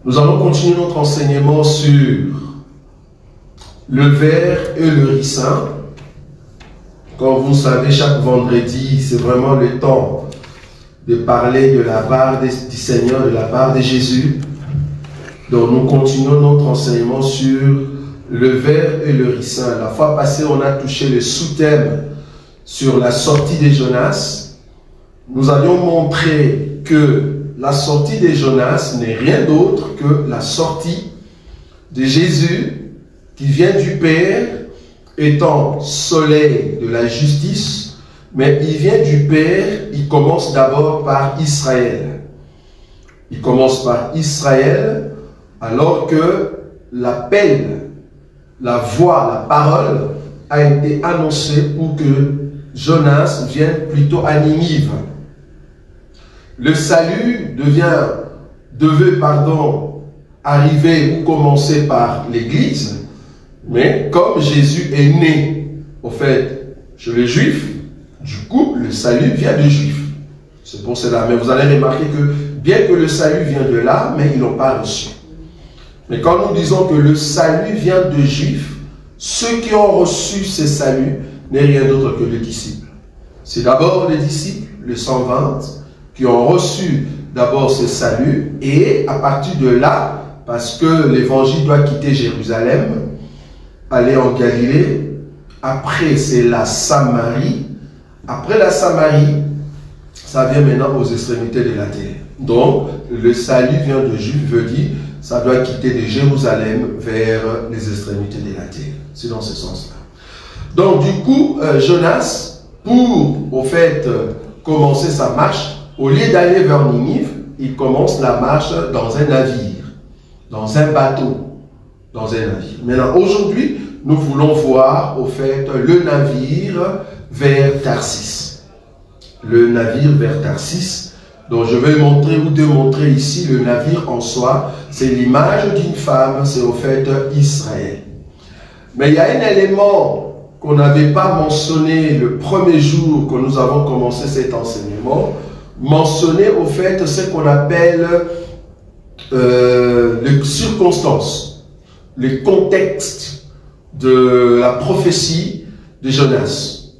Nous allons continuer notre enseignement sur le ver et le ricin. Comme vous le savez, chaque vendredi, c'est vraiment le temps de parler de la part du Seigneur, de la part de Jésus. Donc nous continuons notre enseignement sur le ver et le ricin. La fois passée, on a touché le sous-thème sur la sortie de Jonas. Nous avions montré que la sortie de Jonas n'est rien d'autre que la sortie de Jésus qui vient du Père, étant soleil de la justice, mais il vient du Père, il commence d'abord par Israël. Il commence par Israël, alors que l'appel, la voix, la parole a été annoncée pour que Jonas vienne plutôt à Ninive. Le salut devait arriver ou commencer par l'Église, mais comme Jésus est né, au fait, chez les Juifs, du coup, le salut vient des Juifs. C'est pour cela. Mais vous allez remarquer que, bien que le salut vient de là, mais ils ne l'ont pas reçu. Mais quand nous disons que le salut vient des Juifs, ceux qui ont reçu ce salut n'est rien d'autre que les disciples. C'est d'abord les disciples, les 120, qui ont reçu d'abord ce salut, et à partir de là, parce que l'évangile doit quitter Jérusalem, aller en Galilée, après c'est la Samarie, après la Samarie, ça vient maintenant aux extrémités de la terre. Donc, le salut vient de Juifs, veut dire, ça doit quitter de Jérusalem vers les extrémités de la terre. C'est dans ce sens-là. Donc, du coup, Jonas, pour, au fait, commencer sa marche, au lieu d'aller vers Ninive, il commence la marche dans un navire, dans un bateau, dans un navire. Maintenant, aujourd'hui, nous voulons voir, au fait, le navire vers Tarsis. Le navire vers Tarsis, dont je vais montrer ou démontrer ici, le navire en soi, c'est l'image d'une femme, c'est au fait Israël. Mais il y a un élément qu'on n'avait pas mentionné le premier jour que nous avons commencé cet enseignement, mentionner au fait ce qu'on appelle les circonstances, le contexte de la prophétie de Jonas.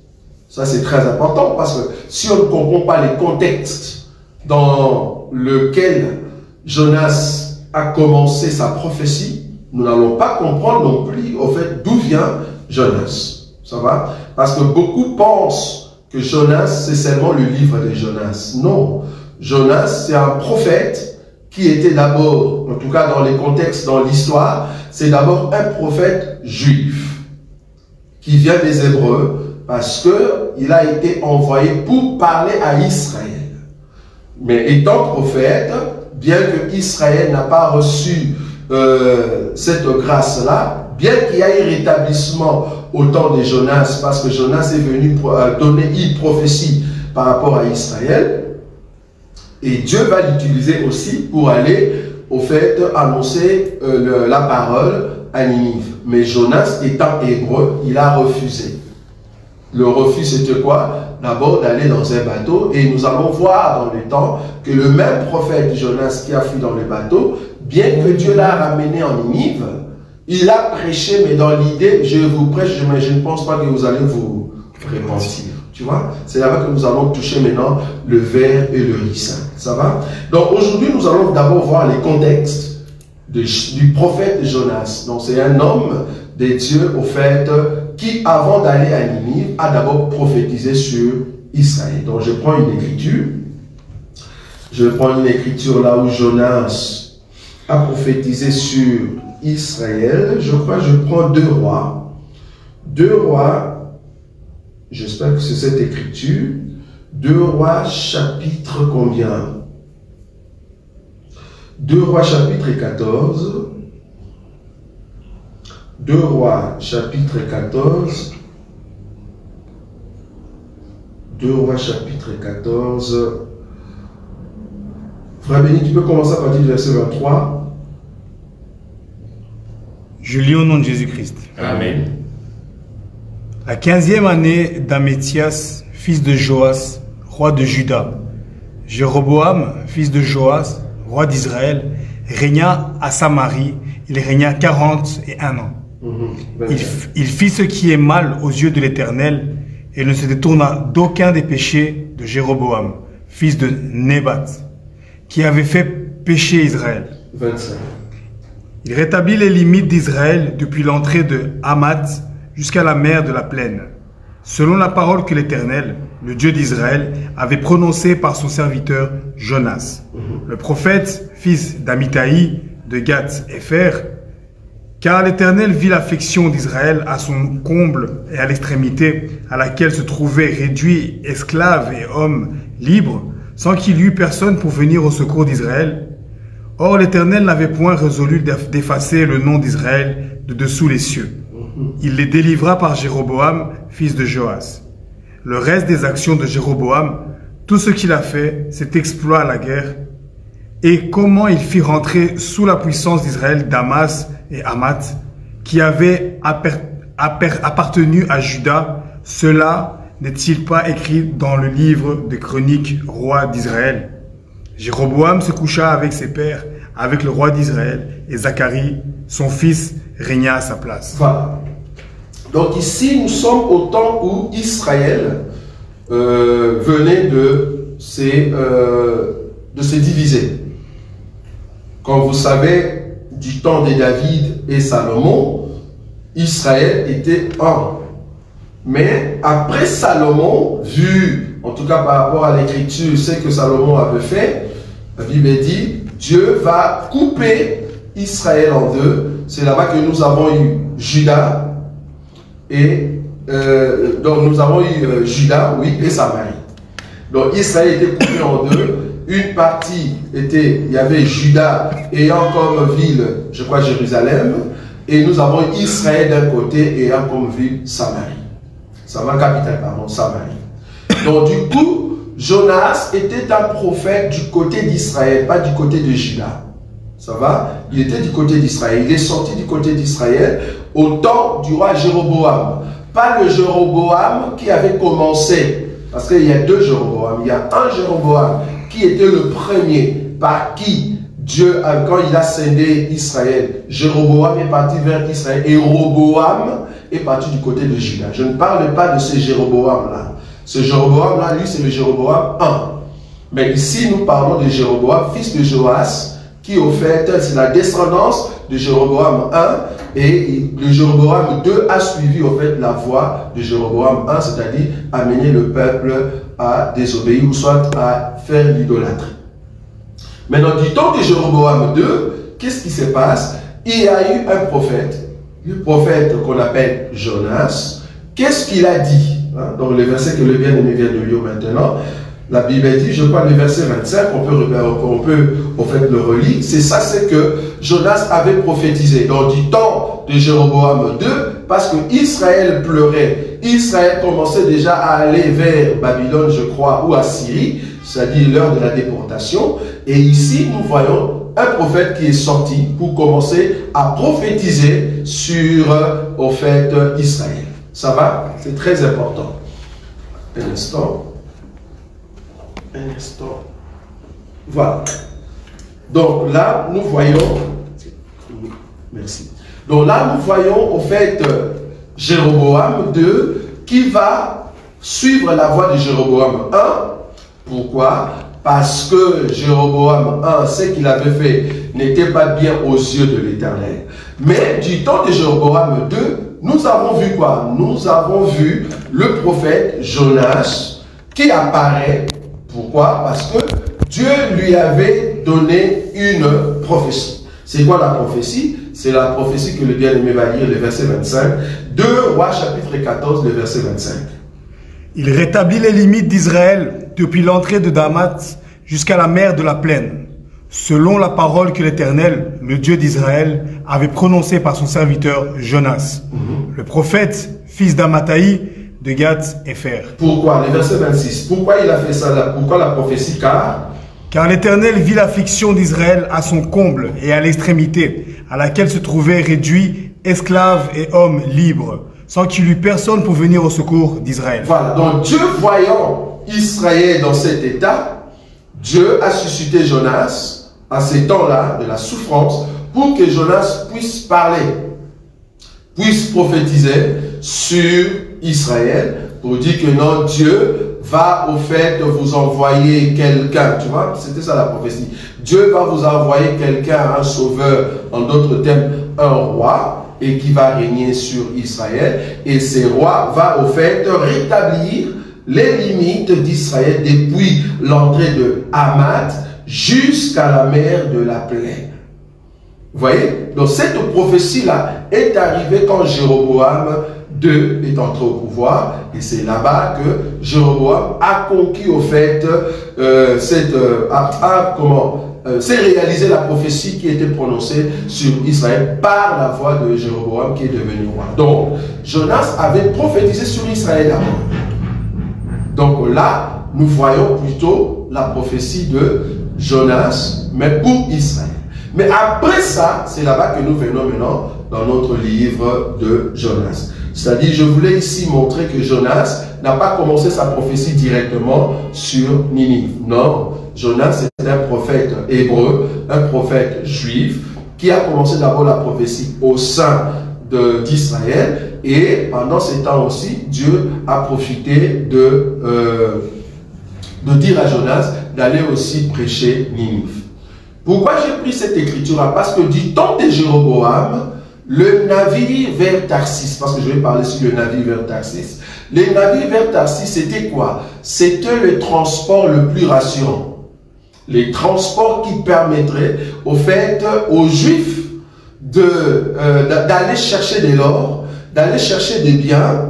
Ça c'est très important parce que si on ne comprend pas les contextes dans lequel Jonas a commencé sa prophétie, nous n'allons pas comprendre non plus au fait d'où vient Jonas. Ça va? Parce que beaucoup pensent que Jonas, c'est seulement le livre de Jonas. Non. Jonas, c'est un prophète qui était d'abord, en tout cas dans les contextes, dans l'histoire, c'est d'abord un prophète juif qui vient des Hébreux parce qu'il a été envoyé pour parler à Israël. Mais étant prophète, bien que Israël n'a pas reçu cette grâce-là, bien qu'il y ait un rétablissement au temps de Jonas, parce que Jonas est venu donner une prophétie par rapport à Israël, et Dieu va l'utiliser aussi pour aller, au fait, annoncer la parole à Ninive. Mais Jonas, étant hébreu, il a refusé. Le refus, c'était quoi? D'abord d'aller dans un bateau, et nous allons voir dans le temps que le même prophète Jonas qui a fui dans le bateau, bien que Dieu l'a ramené en Ninive, il a prêché, mais dans l'idée, je vous prêche, mais je ne pense pas que vous allez vous repentir. Tu vois? C'est là-bas que nous allons toucher maintenant le ver et le ricin. Ça va? Donc aujourd'hui, nous allons d'abord voir les contextes du prophète Jonas. Donc c'est un homme de Dieu, au fait, qui avant d'aller à Ninive, a d'abord prophétisé sur Israël. Donc je prends une écriture. Je prends une écriture là où Jonas a prophétisé sur Israël. Je crois que je prends 2 Rois. 2 Rois, j'espère que c'est cette écriture. 2 Rois chapitre combien? 2 Rois chapitre 14. 2 Rois chapitre 14. 2 Rois chapitre 14. Frère Béni, tu peux commencer à partir du verset 23. Je lis au nom de Jésus-Christ. Amen. La 15e année d'Améthias, fils de Joas, roi de Juda, Jéroboam, fils de Joas, roi d'Israël, régna à Samarie. Il régna 41 ans. Il fit ce qui est mal aux yeux de l'Éternel et ne se détourna d'aucun des péchés de Jéroboam, fils de Nébat, qui avait fait pécher Israël. 25. Il rétablit les limites d'Israël depuis l'entrée de Hamath jusqu'à la mer de la plaine, selon la parole que l'Éternel, le Dieu d'Israël, avait prononcée par son serviteur Jonas, le prophète, fils d'Amittai de Gath-Hépher, car l'Éternel vit l'affliction d'Israël à son comble et à l'extrémité à laquelle se trouvaient réduits esclaves et hommes libres, sans qu'il y eût personne pour venir au secours d'Israël. Or l'Éternel n'avait point résolu d'effacer le nom d'Israël de dessous les cieux. Il les délivra par Jéroboam, fils de Joas. Le reste des actions de Jéroboam, tout ce qu'il a fait, cet exploit à la guerre, et comment il fit rentrer sous la puissance d'Israël Damas et Hamath, qui avaient appartenu à Juda, cela n'est-il pas écrit dans le livre des chroniques roi d'Israël? Jéroboam se coucha avec ses pères, avec le roi d'Israël, et Zacharie, son fils, régna à sa place. Voilà. Donc ici, nous sommes au temps où Israël venait de se diviser. Comme vous savez, du temps de David et Salomon, Israël était un. Mais après Salomon, vu, en tout cas par rapport à l'écriture, ce que Salomon avait fait, la Bible dit, Dieu va couper Israël en deux. C'est là-bas que nous avons eu Juda, et donc nous avons eu Juda, oui, et Samarie. Donc Israël était coupé en deux. Une partie était, il y avait Juda ayant comme ville, je crois, Jérusalem, et nous avons Israël d'un côté ayant comme ville Samarie. Samarie, capitale, pardon, Samarie. Donc du coup, Jonas était un prophète du côté d'Israël, pas du côté de Juda. Ça va? Il était du côté d'Israël. Il est sorti du côté d'Israël au temps du roi Jéroboam. Pas le Jéroboam qui avait commencé, parce qu'il y a deux Jéroboam. Il y a un Jéroboam qui était le premier par qui Dieu, quand il a scindé Israël, Jéroboam est parti vers Israël et Roboam est parti du côté de Juda. Je ne parle pas de ce Jéroboam-là. Ce Jéroboam-là, lui, c'est le Jéroboam 1. Mais ici, nous parlons de Jéroboam, fils de Joas, qui au fait, c'est la descendance de Jéroboam 1, et le Jéroboam 2 a suivi au fait la voie de Jéroboam 1, c'est-à-dire amener le peuple à désobéir ou soit à faire l'idolâtrie. Maintenant, du temps de Jéroboam 2, qu'est-ce qui se passe? Il y a eu un prophète, le prophète qu'on appelle Jonas. Qu'est-ce qu'il a dit? Donc le verset que le bien-aimé vient de lire maintenant, la Bible dit, je crois le verset 25, on peut en fait le relire, c'est ça, c'est que Jonas avait prophétisé. Donc du temps de Jéroboam 2, parce que Israël pleurait, Israël commençait déjà à aller vers Babylone, je crois, ou à Syrie, c'est-à-dire l'heure de la déportation. Et ici, nous voyons un prophète qui est sorti pour commencer à prophétiser sur, au fait, Israël. Ça va? C'est très important. Un instant. Un instant. Voilà. Donc là, nous voyons... Merci. Donc là, nous voyons, au fait, Jéroboam 2 qui va suivre la voie de Jéroboam 1. Pourquoi? Parce que Jéroboam 1, ce qu'il avait fait n'était pas bien aux yeux de l'Éternel. Mais du temps de Jéroboam 2, nous avons vu quoi? Nous avons vu le prophète Jonas qui apparaît. Pourquoi? Parce que Dieu lui avait donné une prophétie. C'est quoi la prophétie? C'est la prophétie que le bien-aimé va lire, le verset 25. 2 Rois chapitre 14, le verset 25. Il rétablit les limites d'Israël depuis l'entrée de Damas jusqu'à la mer de la plaine, selon la parole que l'Éternel, le Dieu d'Israël, avait prononcée par son serviteur Jonas, le prophète, fils d'Amittai de Gath-Hépher. Pourquoi? Le verset 26. Pourquoi il a fait ça là? Pourquoi la prophétie? Car l'Éternel vit l'affliction d'Israël à son comble et à l'extrémité, à laquelle se trouvaient réduits esclaves et hommes libres, sans qu'il y eût personne pour venir au secours d'Israël. Voilà, donc Dieu voyant Israël dans cet état, Dieu a suscité Jonas à ces temps-là de la souffrance pour que Jonas puisse parler, puisse prophétiser sur Israël pour dire que non, Dieu va au fait vous envoyer quelqu'un. Tu vois, c'était ça la prophétie. Dieu va vous envoyer quelqu'un, un sauveur, en d'autres termes, un roi, et qui va régner sur Israël. Et ce roi va au fait rétablir les limites d'Israël depuis l'entrée de Hamath jusqu'à la mer de la plaine. Vous voyez? Donc cette prophétie-là est arrivée quand Jéroboam II est entré au pouvoir, et c'est là-bas que Jéroboam a conquis au fait c'est réalisé la prophétie qui était prononcée sur Israël par la voix de Jéroboam qui est devenu roi. Donc Jonas avait prophétisé sur Israël d'abord. Donc là, nous voyons plutôt la prophétie de Jonas, mais pour Israël. Mais après ça, c'est là-bas que nous venons maintenant dans notre livre de Jonas. C'est-à-dire, je voulais ici montrer que Jonas n'a pas commencé sa prophétie directement sur Ninive. Non, Jonas est un prophète hébreu, un prophète juif, qui a commencé d'abord la prophétie au sein d'Israël. Et pendant ces temps aussi, Dieu a profité de dire à Jonas d'aller aussi prêcher Ninive. Pourquoi j'ai pris cette écriture-là? Parce que du temps de Jéroboam, le navire vers Tarsis, parce que je vais parler sur le navire vers Tarsis. Le navire vers Tarsis, c'était quoi? C'était le transport le plus rassurant. Les transports qui permettraient, au fait, aux Juifs d'aller chercher de l'or, d'aller chercher des biens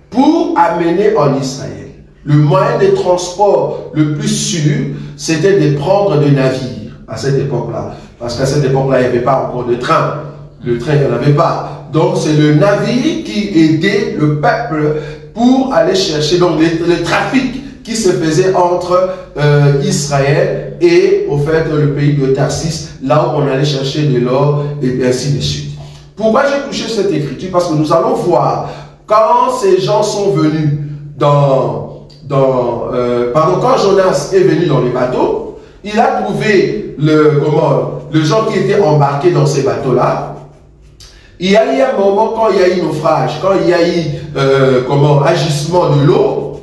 pour amener en Israël. Le moyen de transport le plus sûr, c'était de prendre des navires à cette époque-là. Parce qu'à cette époque-là, il n'y avait pas encore de train. Le train, il n'y en avait pas. Donc, c'est le navire qui aidait le peuple pour aller chercher donc le trafic qui se faisait entre Israël et, au fait, le pays de Tarsis, là où on allait chercher de l'or et ainsi de suite. Pourquoi j'ai touché cette écriture? Parce que nous allons voir, quand ces gens sont venus quand Jonas est venu dans les bateaux, il a trouvé le gens qui étaient embarqués dans ces bateaux-là. Il y a eu un moment quand il y a eu naufrage, quand il y a eu agissement de l'eau,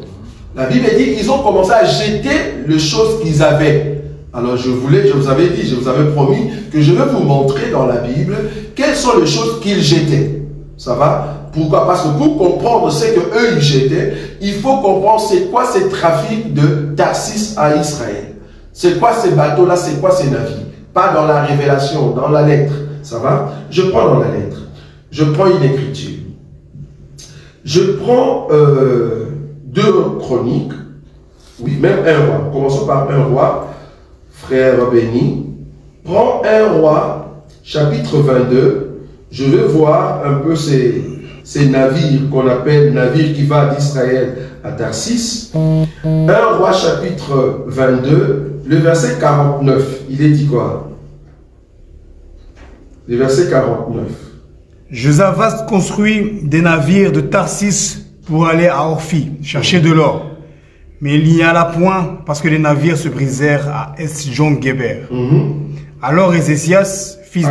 la Bible dit qu'ils ont commencé à jeter les choses qu'ils avaient. Alors je vous avais promis que je vais vous montrer dans la Bible quelles sont les choses qu'ils jetaient. Ça va? Pourquoi? Parce que pour comprendre ce qu'eux ils jetaient, il faut comprendre c'est quoi ce trafic de Tarsis à Israël. C'est quoi ces bateaux-là, c'est quoi ces navires? Pas dans la révélation, dans la lettre. Ça va? Je prends dans la lettre. Je prends une écriture. Je prends 2 Chroniques. Oui, même 1 roi. Commençons par 1 roi. Frère béni. Prends 1 roi, chapitre 22. Je vais voir un peu ces navires qu'on appelle navires qui va d'Israël à Tarsis. 1 roi, chapitre 22. Le verset 49, il est dit quoi? Le verset 49. Josaphat construit des navires de Tarsis pour aller à Orphi, chercher de l'or. Mais il n'y alla point parce que les navires se brisèrent à Esjon-Geber. Alors Ézéchias, fils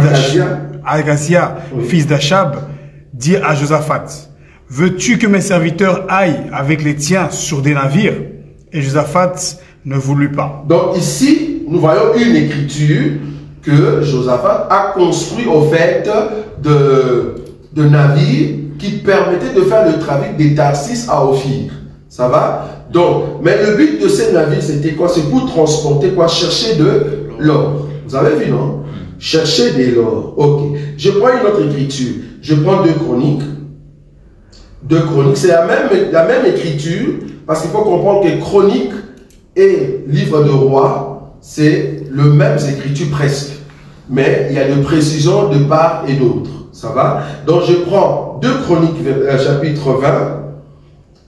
d'Achab, dit à Josaphat, « Veux-tu que mes serviteurs aillent avec les tiens sur des navires ?» Et Josaphat ne voulut pas. Donc ici, nous voyons une écriture que Josaphat a construit au fait de navires qui permettaient de faire le trafic des Tarsis à Ophir. Ça va? Donc, mais le but de ces navires, c'était quoi? C'est pour transporter quoi? Chercher de l'or. Vous avez vu, non? Chercher de l'or. Ok. Je prends une autre écriture. Je prends 2 Chroniques. 2 Chroniques, c'est la même écriture, parce qu'il faut comprendre que Chronique et Livre de Rois, c'est le même écriture presque. Mais il y a des précisions de part et d'autre. Ça va? Donc je prends 2 Chroniques chapitre 20.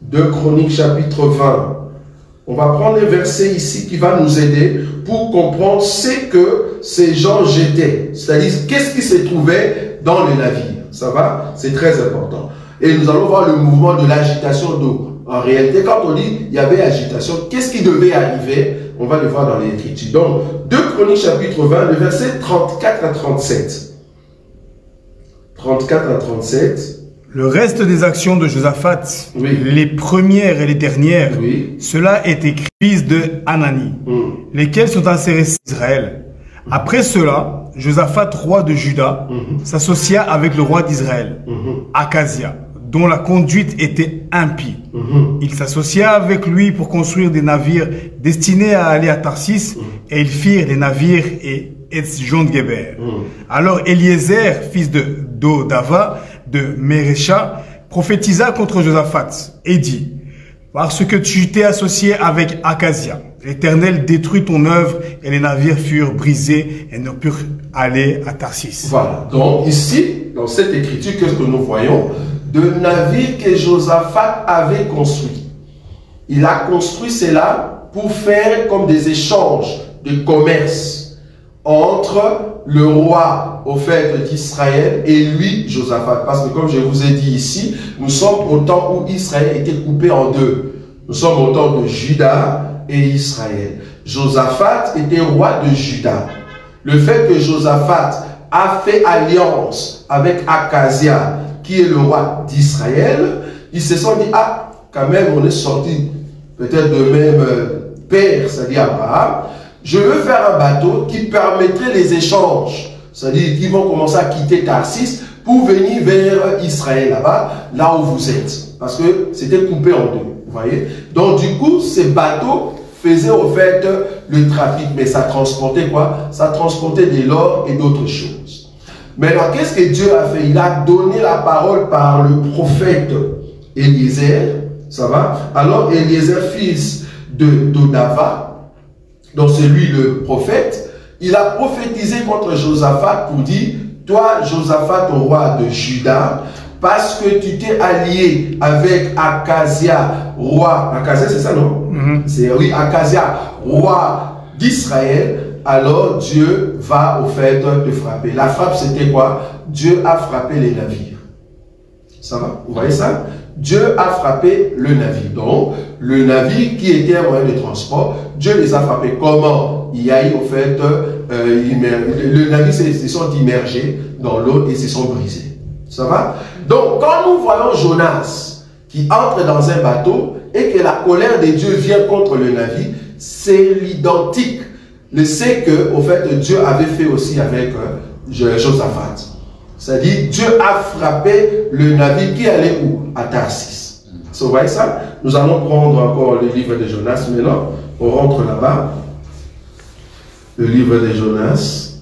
2 Chroniques chapitre 20. On va prendre un verset ici qui va nous aider pour comprendre ce que ces gens jetaient. C'est-à-dire qu'est-ce qui se trouvait dans les navires. Ça va? C'est très important. Et nous allons voir le mouvement de l'agitation d'eau. En réalité, quand on dit il y avait agitation, qu'est-ce qui devait arriver? On va le voir dans les Écritures. Donc, 2 Chroniques chapitre 20, le verset 34 à 37. 34 à 37. Le reste des actions de Josaphat, Oui. les premières et les dernières, Oui. cela est écrit fils de Hanani, lesquels sont insérés en Israël. Après cela, Josaphat, roi de Juda, s'associa avec le roi d'Israël, Akazia, dont la conduite était impie. Il s'associa avec lui pour construire des navires destinés à aller à Tarsis, et ils firent des navires et Etzjon-Geber. Alors Eliezer, fils de Dodava, de Mérécha, prophétisa contre Josaphat et dit: parce que tu t'es associé avec Akazia, l'Éternel détruit ton œuvre, et les navires furent brisés et ne purent aller à Tarsis. Voilà. Donc ici, dans cette écriture, qu'est-ce que nous voyons? De navires que Josaphat avait construits. Il a construit cela pour faire comme des échanges de commerce entre le roi au fait d'Israël et lui, Josaphat. Parce que comme je vous ai dit ici, nous sommes au temps où Israël était coupé en deux. Nous sommes au temps de Juda et Israël. Josaphat était roi de Juda. Le fait que Josaphat a fait alliance avec Akazia, qui est le roi d'Israël, ils se sont dit, ah, quand même, on est sorti peut-être de même père, c'est-à-dire Abraham. Je veux faire un bateau qui permettrait les échanges, c'est-à-dire qu'ils vont commencer à quitter Tarsis pour venir vers Israël, là-bas, là où vous êtes. Parce que c'était coupé en deux, vous voyez. Donc du coup, ces bateaux faisaient au fait le trafic, mais ça transportait quoi? Ça transportait de l'or et d'autres choses. Maintenant, qu'est-ce que Dieu a fait? Il a donné la parole par le prophète Eliezer, ça va? Alors Eliezer, fils de Dodava, donc c'est lui le prophète, il a prophétisé contre Josaphat pour dire, toi Josaphat, au roi de Juda, parce que tu t'es allié avec Akazia, roi, Akazia c'est ça non? C'est oui, Akazia, roi d'Israël, alors Dieu va au fait de frapper. La frappe c'était quoi? Dieu a frappé les navires. Ça va? Vous voyez ça? Dieu a frappé le navire. Donc, le navire qui était un moyen de transport, Dieu les a frappés. Comment? Il y a eu au fait, le navire se sont immergés dans l'eau et se sont brisés. Ça va? Donc, quand nous voyons Jonas qui entre dans un bateau et que la colère de Dieu vient contre le navire, c'est l'identique. C'est que, au fait, Dieu avait fait aussi avec Josaphat. C'est-à-dire, Dieu a frappé le navire qui allait où? À Tarsis. Vous voyez ça? Nous allons prendre encore le livre de Jonas maintenant. On rentre là-bas. Le livre de Jonas.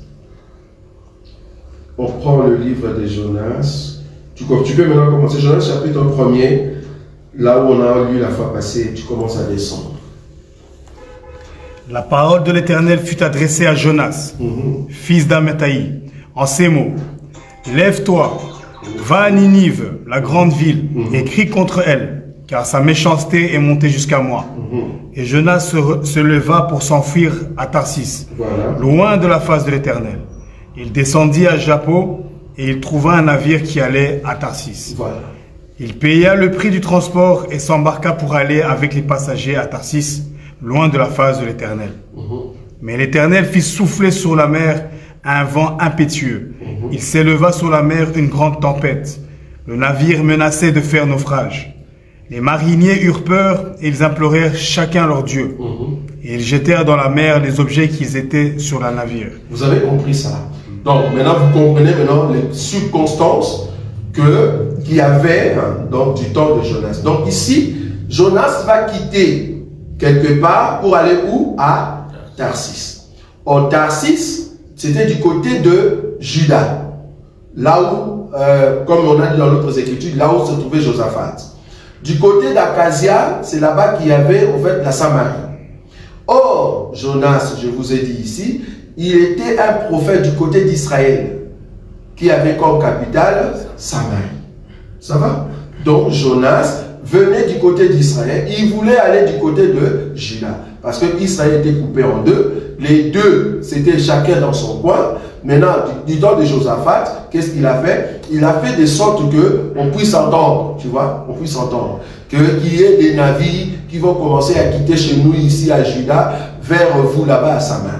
On prend le livre de Jonas. Tu peux maintenant commencer. Jonas chapitre 1er. Là où on a lu la fois passée, tu commences à descendre. La parole de l'Éternel fut adressée à Jonas, fils d'Amittai, en ces mots. Lève-toi, va à Ninive, la grande ville, et crie contre elle, car sa méchanceté est montée jusqu'à moi. Et Jonas se leva pour s'enfuir à Tarsis, loin de la face de l'Éternel. Il descendit à Jappo, et il trouva un navire qui allait à Tarsis. Il paya le prix du transport et s'embarqua pour aller avec les passagers à Tarsis, loin de la face de l'Éternel. Mais l'Éternel fit souffler sur la mer un vent impétueux. Il s'éleva sur la mer une grande tempête. Le navire menaçait de faire naufrage. Les mariniers eurent peur et ils implorèrent chacun leur Dieu. Et ils jetèrent dans la mer les objets qui étaient sur le navire. Vous avez compris ça? Donc maintenant vous comprenez maintenant les circonstances qu'il y avait donc, du temps de Jonas. Donc ici, Jonas va quitter quelque part pour aller où? À Tarsis. Or Tarsis, c'était du côté de Juda. Là où, comme on a dit dans d'autres écritures, là où se trouvait Josaphat. Du côté d'Akazia, c'est là-bas qu'il y avait en fait la Samarie. Or, Jonas, je vous ai dit ici, il était un prophète du côté d'Israël, qui avait comme capitale Samarie. Ça va? Donc Jonas venait du côté d'Israël, il voulait aller du côté de Juda. Parce que Israël était coupé en deux. Les deux, c'était chacun dans son coin. Maintenant, du temps de Josaphat, qu'est-ce qu'il a fait? Il a fait de sorte qu'on puisse entendre, tu vois, on puisse entendre. qu'il y ait des navires qui vont commencer à quitter chez nous ici à Juda vers vous là-bas à Samarie.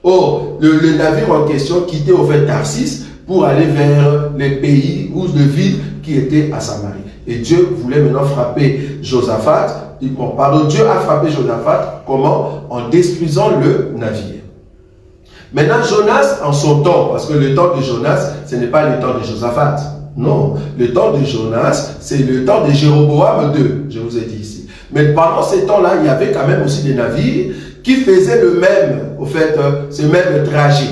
Or, le navire en question quittait au fait Tarsis pour aller vers les pays ou les villes qui étaient à Samarie. Et Dieu voulait maintenant frapper Josaphat. Dieu a frappé Josaphat, comment? En détruisant le navire. Maintenant, Jonas, en son temps, parce que le temps de Jonas, ce n'est pas le temps de Josaphat. Non, le temps de Jonas, c'est le temps de Jéroboam II, je vous ai dit ici. Mais pendant ces temps-là, il y avait quand même aussi des navires qui faisaient le même, au fait, ce même trajet.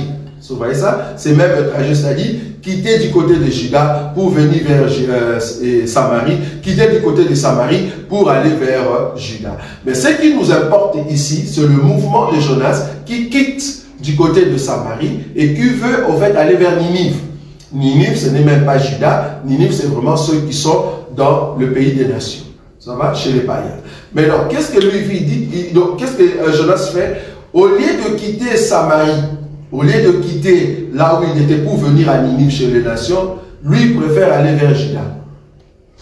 Vous voyez ça? Ce même trajet, c'est-à-dire quitter du côté de Juda pour venir vers Samarie, quitter du côté de Samarie pour aller vers Juda. Mais ce qui nous importe ici, c'est le mouvement de Jonas qui quitte du côté de Samarie et qui veut au fait aller vers Ninive. Ninive, ce n'est même pas Juda. Ninive, c'est vraiment ceux qui sont dans le pays des nations. Ça va? Chez les païens. Maintenant, qu'est-ce que lui dit? Qu'est-ce que Jonas fait? Au lieu de quitter Samarie, au lieu de quitter là où il était pour venir à Ninive chez les nations, lui préfère aller vers Juda.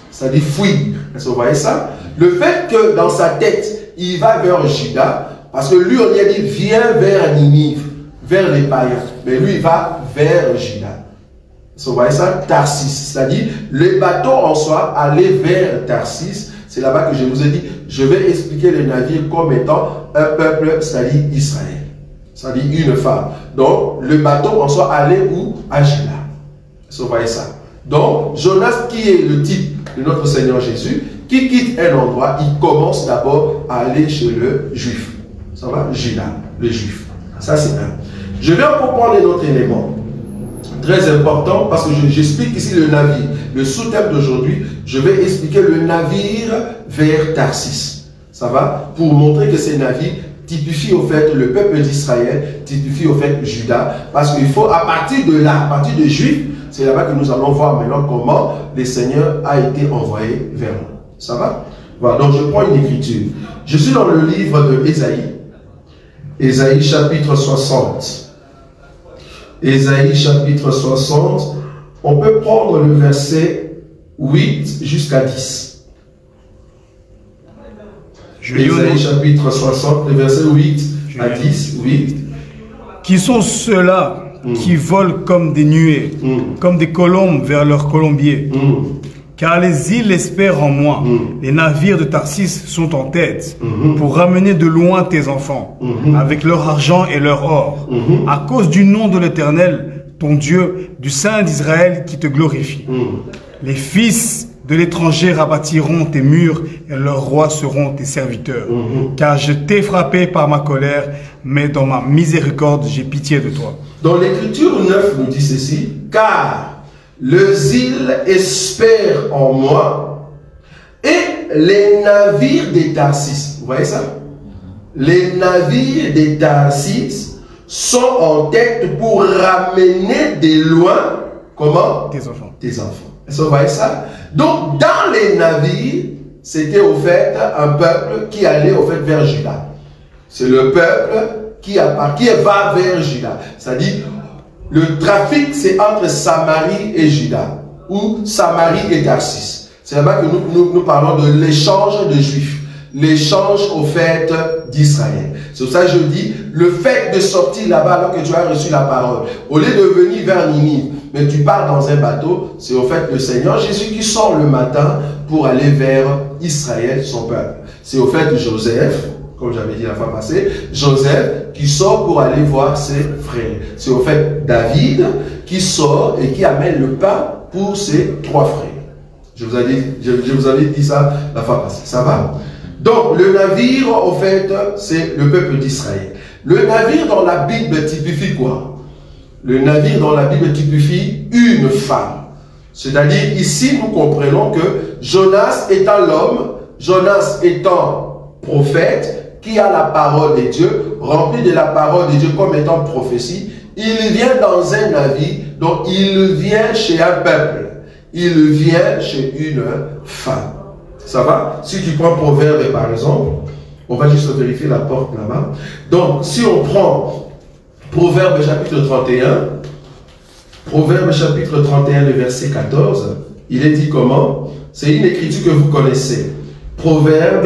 C'est-à-dire fuir. Est-ce que vous voyez ça? Le fait que dans sa tête, il va vers Juda, parce que lui, on lui a dit, viens vers Ninive, vers les païens. Mais lui, il va vers Juda. Vous voyez ça? Tarsis. C'est-à-dire, les bateaux en soi, aller vers Tarsis, c'est là-bas que je vous ai dit, je vais expliquer les navires comme étant un peuple, c'est-à-dire Israël. C'est-à-dire une femme. Donc, le bateau en soi allait où? À Juda. Vous voyez ça? Donc, Jonas, qui est le type de notre Seigneur Jésus, qui quitte un endroit, il commence d'abord à aller chez le juif. Ça va? Juda, le juif. Ça, c'est un. Je vais encore prendre un autre élément. Très important, parce que j'explique ici le navire. Le sous-thème d'aujourd'hui, je vais expliquer le navire vers Tarsis. Ça va? Pour montrer que ces navires typifient au fait le peuple d'Israël, typifient au fait Juda, parce qu'il faut, à partir de là, à partir des Juifs, c'est là-bas que nous allons voir maintenant comment le Seigneur a été envoyé vers nous. Ça va? Voilà, donc je prends une écriture. Je suis dans le livre de Ésaïe. Ésaïe chapitre 60. Ésaïe chapitre 60, on peut prendre le verset 8 jusqu'à 10. Ésaïe chapitre 60, le verset 8 à 10. 8. Qui sont ceux-là qui volent comme des nuées, comme des colombes vers leur colombier? Car les îles espèrent en moi. Les navires de Tarsis sont en tête pour ramener de loin tes enfants avec leur argent et leur or. À cause du nom de l'Éternel, ton Dieu, du Saint d'Israël qui te glorifie. Les fils de l'étranger rebâtiront tes murs et leurs rois seront tes serviteurs. Car je t'ai frappé par ma colère, mais dans ma miséricorde, j'ai pitié de toi. Dans l'Écriture 9 nous dit ceci, car les îles espèrent en moi et les navires des Tarsis. Vous voyez ça? Les navires des Tarsis sont en tête pour ramener de loin, comment? Tes enfants. Tes enfants. Est-ce que vous voyez ça? Donc, dans les navires, c'était au fait un peuple qui allait au fait vers Juda. C'est le peuple qui va vers Juda. C'est-à-dire, le trafic, c'est entre Samarie et Juda, ou Samarie et Tarsis. C'est là-bas que nous parlons de l'échange de Juifs, l'échange au fait d'Israël. C'est pour ça que je dis, le fait de sortir là-bas alors que tu as reçu la parole, au lieu de venir vers Ninive, mais tu pars dans un bateau, c'est au fait le Seigneur Jésus qui sort le matin pour aller vers Israël, son peuple. C'est au fait Joseph, comme j'avais dit la fois passée, Joseph qui sort pour aller voir ses frères. C'est au fait David qui sort et qui amène le pain pour ses 3 frères. Je vous avais dit ça la fois passée. Ça va? Donc, le navire, au fait, c'est le peuple d'Israël. Le navire dans la Bible typifie quoi? Le navire dans la Bible typifie une femme. C'est-à-dire, ici, nous comprenons que Jonas étant l'homme, Jonas étant prophète, qui a la parole de Dieu, rempli de la parole de Dieu comme étant prophétie, il vient dans un navire, donc il vient chez un peuple, il vient chez une femme. Ça va? Si tu prends Proverbe par exemple, on va juste vérifier la porte là-bas. Donc, si on prend Proverbe chapitre 31, Proverbe chapitre 31, le verset 14, il est dit comment? C'est une écriture que vous connaissez. Proverbe,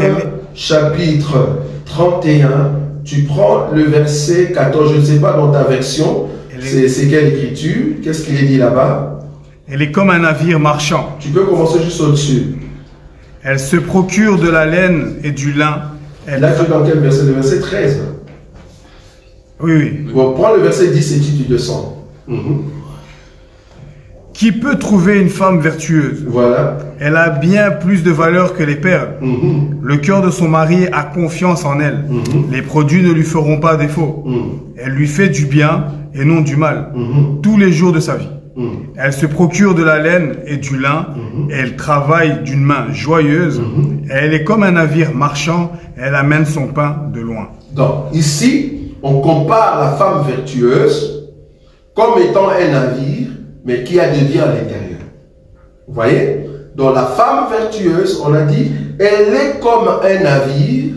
chapitre 31, tu prends le verset 14, je ne sais pas dans ta version, c'est quelle écriture? Qu'est-ce qu'il est dit là-bas? Elle est comme un navire marchand. Tu peux commencer juste au-dessus. Elle se procure de la laine et du lin. Là, tu es dans quel verset? Le verset 13. Oui, oui. Bon, prends le verset 10 et tu descends. Qui peut trouver une femme vertueuse? Voilà. Elle a bien plus de valeur que les perles. Le cœur de son mari a confiance en elle. Les produits ne lui feront pas défaut. Elle lui fait du bien et non du mal tous les jours de sa vie. Elle se procure de la laine et du lin, et elle travaille d'une main joyeuse, et elle est comme un navire marchand, elle amène son pain de loin. Donc, ici, on compare la femme vertueuse comme étant un navire, mais qui a de bien à l'intérieur. Vous voyez? Donc, la femme vertueuse, on a dit, elle est comme un navire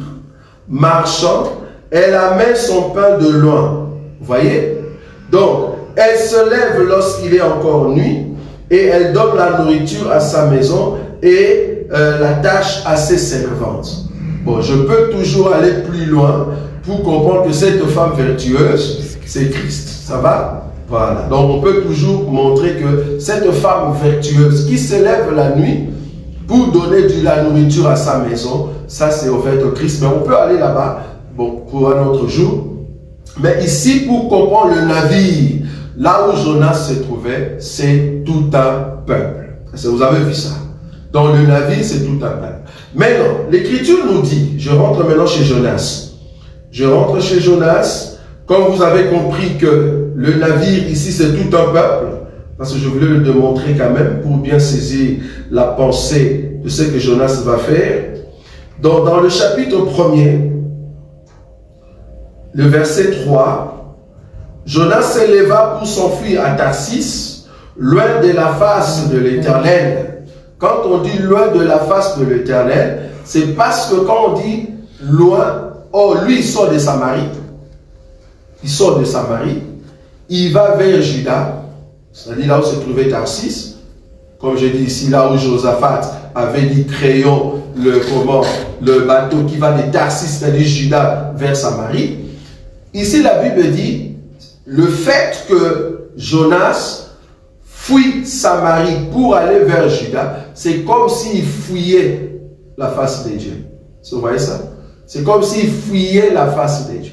marchand, elle amène son pain de loin. Vous voyez? Donc, elle se lève lorsqu'il est encore nuit et elle donne la nourriture à sa maison et la tâche à ses servantes. Bon, je peux toujours aller plus loin pour comprendre que cette femme vertueuse, c'est Christ. Ça va? Voilà. Donc, on peut toujours montrer que cette femme vertueuse qui se lève la nuit pour donner de la nourriture à sa maison, ça c'est au fait Christ. Mais on peut aller là-bas, bon, pour un autre jour. Mais ici, pour comprendre le navire, là où Jonas se trouvait, c'est tout un peuple. Vous avez vu ça? Dans le navire, c'est tout un peuple. Maintenant, l'Écriture nous dit, je rentre maintenant chez Jonas. Je rentre chez Jonas, comme vous avez compris que le navire ici, c'est tout un peuple, parce que je voulais le démontrer quand même pour bien saisir la pensée de ce que Jonas va faire. Donc, dans le chapitre 1er, le verset 3, Jonas s'éleva pour s'enfuir à Tarsis, loin de la face de l'Éternel. Quand on dit loin de la face de l'Éternel, c'est parce que quand on dit loin, oh, lui il sort de Samarie. Il sort de Samarie, il va vers Juda, c'est-à-dire là où se trouvait Tarsis. Comme je dis ici, là où Josaphat avait dit créons le bateau qui va de Tarsis, c'est-à-dire Juda, vers Samarie. Ici, la Bible dit, le fait que Jonas fuit Samarie pour aller vers Juda, c'est comme s'il fuyait la face de Dieu. Vous voyez ça? C'est comme s'il fuyait la face de Dieu.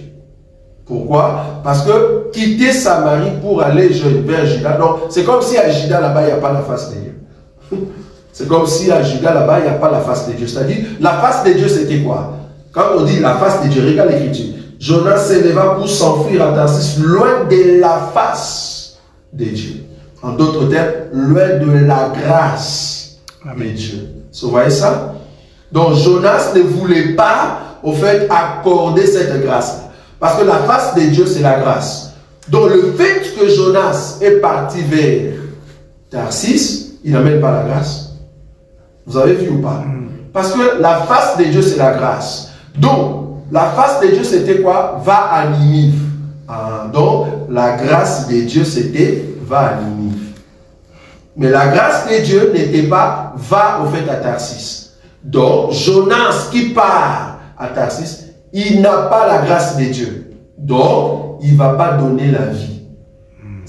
Pourquoi? Parce que quitter Samarie pour aller vers Juda, donc c'est comme si à Juda là-bas, il n'y a pas la face de Dieu. C'est comme si à Juda là-bas, il n'y a pas la face de Dieu. C'est-à-dire, la face de Dieu, c'était quoi? Quand on dit la face de Dieu, regarde l'Écriture. Jonas s'éleva pour s'enfuir à Tarsis, loin de la face de Dieu. En d'autres termes, loin de la grâce de Dieu. Vous voyez ça? Donc Jonas ne voulait pas, au fait, accorder cette grâce. Parce que la face de Dieu, c'est la grâce. Donc le fait que Jonas est parti vers Tarsis, il n'amène pas la grâce. Vous avez vu ou pas? Parce que la face de Dieu, c'est la grâce. Donc, la face de Dieu, c'était quoi? Va à Ninive. Donc, la grâce de Dieu, c'était va à Ninive. Mais la grâce de Dieu n'était pas va au fait à Tarsis. Donc, Jonas qui part à Tarsis, il n'a pas la grâce de Dieu. Donc, il ne va pas donner la vie.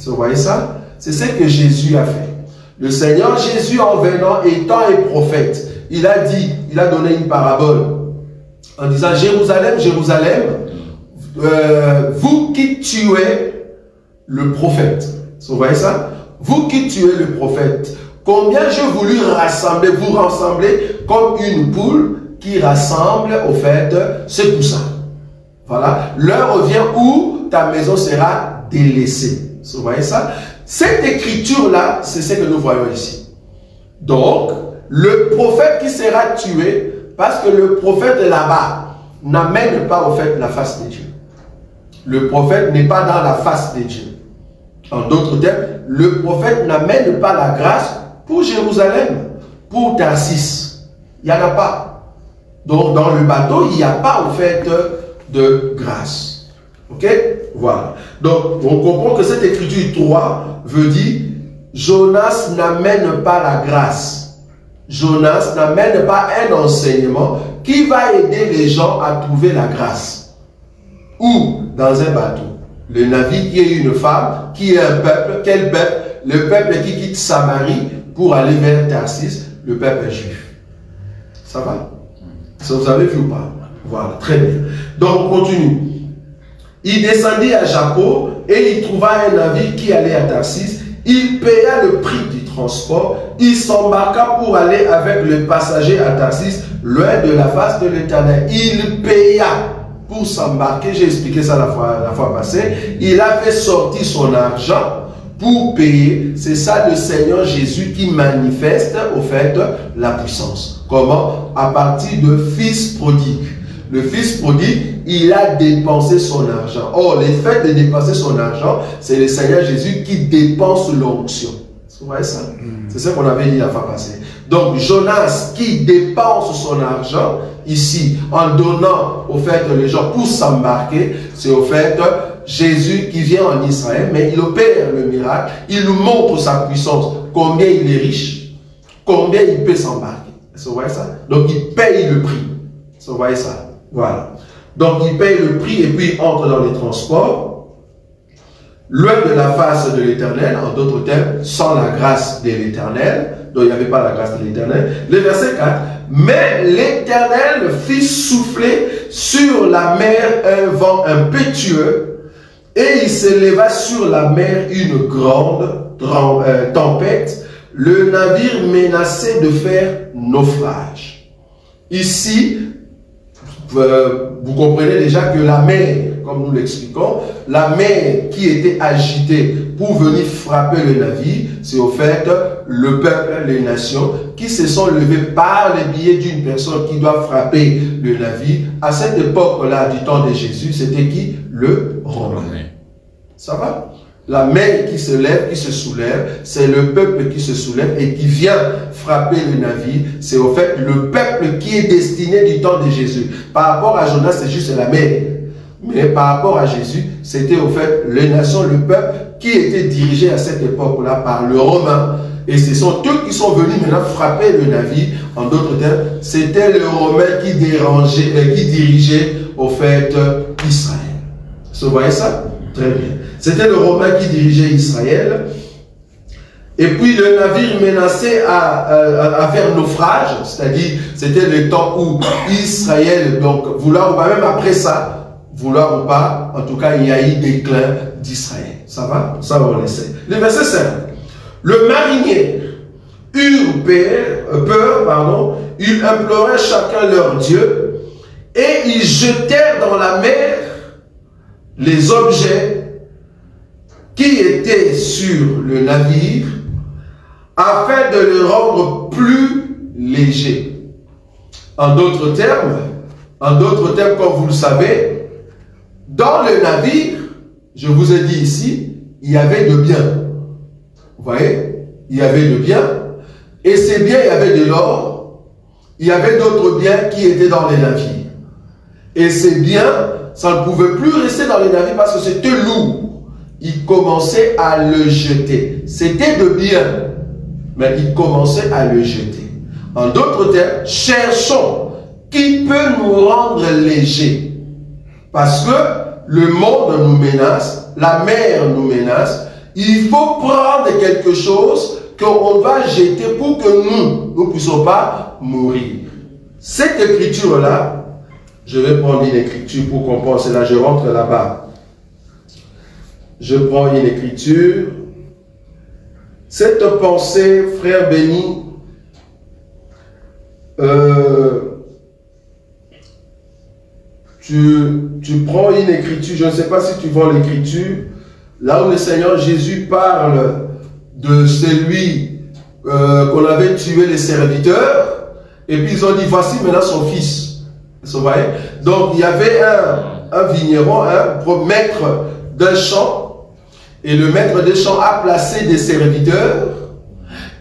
Vous voyez ça? C'est ce que Jésus a fait. Le Seigneur Jésus, en venant, étant un prophète, il a dit, il a donné une parabole en disant, Jérusalem, Jérusalem, vous qui tuez le prophète. Vous voyez ça? Vous qui tuez le prophète, combien j'ai voulu rassembler, vous rassembler comme une poule qui rassemble au fait ses poussins. Voilà. L'heure revient où ta maison sera délaissée. Vous voyez ça? Cette écriture-là, c'est ce que nous voyons ici. Donc, le prophète qui sera tué, parce que le prophète là-bas n'amène pas au fait la face de Dieu. Le prophète n'est pas dans la face de Dieu. En d'autres termes, le prophète n'amène pas la grâce pour Jérusalem, pour Tarsis. Il n'y en a pas. Donc, dans le bateau, il n'y a pas au fait de grâce. Ok? Voilà. Donc, on comprend que cette écriture 3 veut dire Jonas n'amène pas la grâce. Jonas n'amène pas un enseignement qui va aider les gens à trouver la grâce. Ou dans un bateau, le navire qui est une femme, qui est un peuple, quel peuple? Le peuple qui quitte Samarie pour aller vers Tarsis, le peuple juif. Ça va? Ça vous avez vu ou pas? Voilà, très bien. Donc on continue. Il descendit à Joppo et il trouva un navire qui allait à Tarsis. Il paya le prix du transport. Il s'embarqua pour aller avec le passager à Tarsis, loin de la face de l'Éternel. Il paya pour s'embarquer. J'ai expliqué ça la fois passée. Il a fait sortir son argent pour payer. C'est ça le Seigneur Jésus qui manifeste au fait la puissance. Comment? À partir de fils prodigue. Le fils prodigue, il a dépensé son argent. Or, le fait de dépenser son argent, c'est le Seigneur Jésus qui dépense l'onction. Vous voyez ça? C'est ça qu'on avait dit la fois passée. Donc, Jonas qui dépense son argent, ici, en donnant au fait les gens pour s'embarquer, c'est au fait Jésus qui vient en Israël, mais il opère le miracle, il nous montre sa puissance, combien il est riche, combien il peut s'embarquer. Vous voyez ça? Donc, il paye le prix. Vous voyez ça? Voilà. Donc, il paye le prix et puis il entre dans les transports, loin de la face de l'Éternel, en d'autres termes, sans la grâce de l'Éternel. Donc, il n'y avait pas la grâce de l'Éternel. Le verset 4. Mais l'Éternel fit souffler sur la mer un vent impétueux, et il s'éleva sur la mer une grande tempête. Le navire menaçait de faire naufrage. Ici, vous comprenez déjà que la mer, comme nous l'expliquons, la mer qui était agitée pour venir frapper le navire, c'est au fait le peuple, les nations qui se sont levés par les billets d'une personne qui doit frapper le navire. À cette époque-là, du temps de Jésus, c'était qui? Le Romain. Ça va? La mer qui se lève, qui se soulève, c'est le peuple qui se soulève et qui vient frapper le navire. C'est au fait le peuple qui est destiné du temps de Jésus. Par rapport à Jonas, c'est juste la mer. Mais par rapport à Jésus, c'était au fait les nations, le peuple qui était dirigé à cette époque-là par le Romain. Et ce sont eux qui sont venus maintenant frapper le navire. En d'autres termes, c'était le Romain qui dirigeait au fait Israël. Vous voyez ça? Très bien. C'était le Romain qui dirigeait Israël. Et puis le navire menaçait à faire naufrage, c'est-à-dire c'était le temps où Israël, donc vouloir ou pas, même après ça, vouloir ou pas, en tout cas il y a eu déclin d'Israël. Ça va? Ça on le sait. Le verset 5. Le marinier eurent peur, ils imploraient chacun leur Dieu et ils jetèrent dans la mer les objets qui étaient sur le navire afin de le rendre plus léger. En d'autres termes, comme vous le savez, dans le navire, je vous ai dit ici, il y avait de biens. Vous voyez? Il y avait de biens. Et ces biens, il y avait de l'or. Il y avait d'autres biens qui étaient dans les navires. Et ces biens, ça ne pouvait plus rester dans les navires parce que c'était lourd. Il commençait à le jeter. C'était de bien, mais il commençait à le jeter. En d'autres termes, cherchons qui peut nous rendre légers. Parce que le monde nous menace, la mer nous menace. Il faut prendre quelque chose qu'on va jeter pour que nous ne puissions pas mourir. Cette écriture-là, je vais prendre une écriture pour comprendre cela. Je rentre là-bas. Je prends une écriture. Cette pensée, frère béni, tu prends une écriture, je ne sais pas si tu vois l'écriture, là où le Seigneur Jésus parle de celui qu'on avait tué les serviteurs, et puis ils ont dit, voici maintenant son fils. Vous voyez? Donc il y avait un vigneron, un maître d'un champ, et le maître des champs a placé des serviteurs,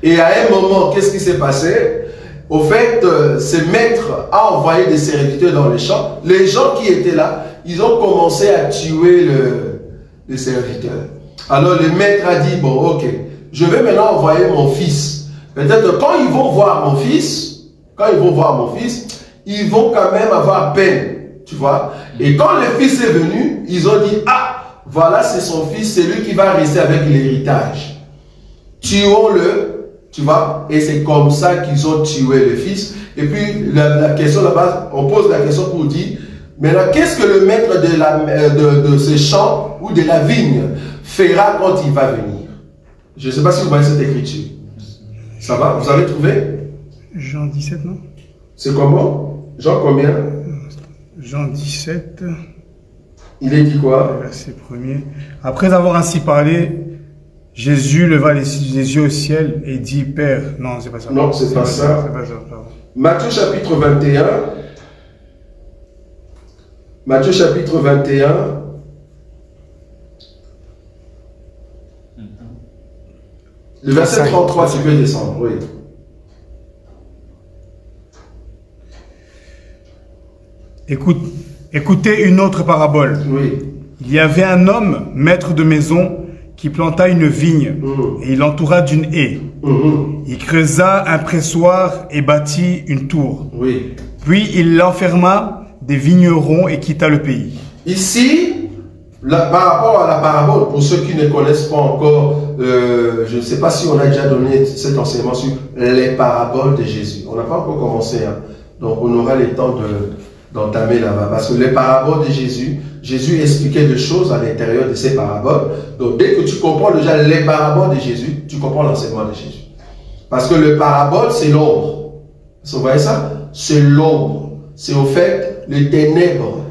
et à un moment, qu'est-ce qui s'est passé? Au fait, ce maître a envoyé des serviteurs dans les champs. Les gens qui étaient là, ils ont commencé à tuer les serviteurs. Alors le maître a dit, bon ok, je vais maintenant envoyer mon fils Peut-être quand ils vont voir mon fils, ils vont quand même avoir peine. Tu vois? Et quand le fils est venu, ils ont dit, ah, voilà, c'est son fils, c'est lui qui va rester avec l'héritage. Tuons-le, tu vois? Et c'est comme ça qu'ils ont tué le fils. Et puis, la question là-bas, on pose la question pour dire, maintenant, qu'est-ce que le maître de ce champ ou de la vigne fera quand il va venir? Je ne sais pas si vous voyez cette écriture. Ça va? Vous avez trouvé? Jean 17, non? C'est comment? Jean combien? Jean 17. Il est dit quoi? Verset 1er. Après avoir ainsi parlé, Jésus leva les yeux au ciel et dit, Père, non, c'est pas ça. Non, c'est pas ça. C'est pas ça, pardon. Matthieu chapitre 21. Matthieu chapitre 21. Le verset 33, tu peux descendre, oui. Écoutez une autre parabole. Oui. Il y avait un homme, maître de maison, qui planta une vigne et il l'entoura d'une haie. Il creusa un pressoir et bâtit une tour. Oui. Puis il l'enferma des vignerons et quitta le pays. Ici, par rapport à la parabole, pour ceux qui ne connaissent pas encore, je ne sais pas si on a déjà donné cet enseignement sur les paraboles de Jésus. On n'a pas encore commencé, hein. Donc on aura le temps d'entamer là-bas. Parce que les paraboles de Jésus, Jésus expliquait des choses à l'intérieur de ces paraboles. Donc dès que tu comprends déjà les paraboles de Jésus, tu comprends l'enseignement de Jésus. Parce que le parabole, c'est l'ombre. Vous voyez ça? C'est l'ombre. C'est au fait les ténèbres.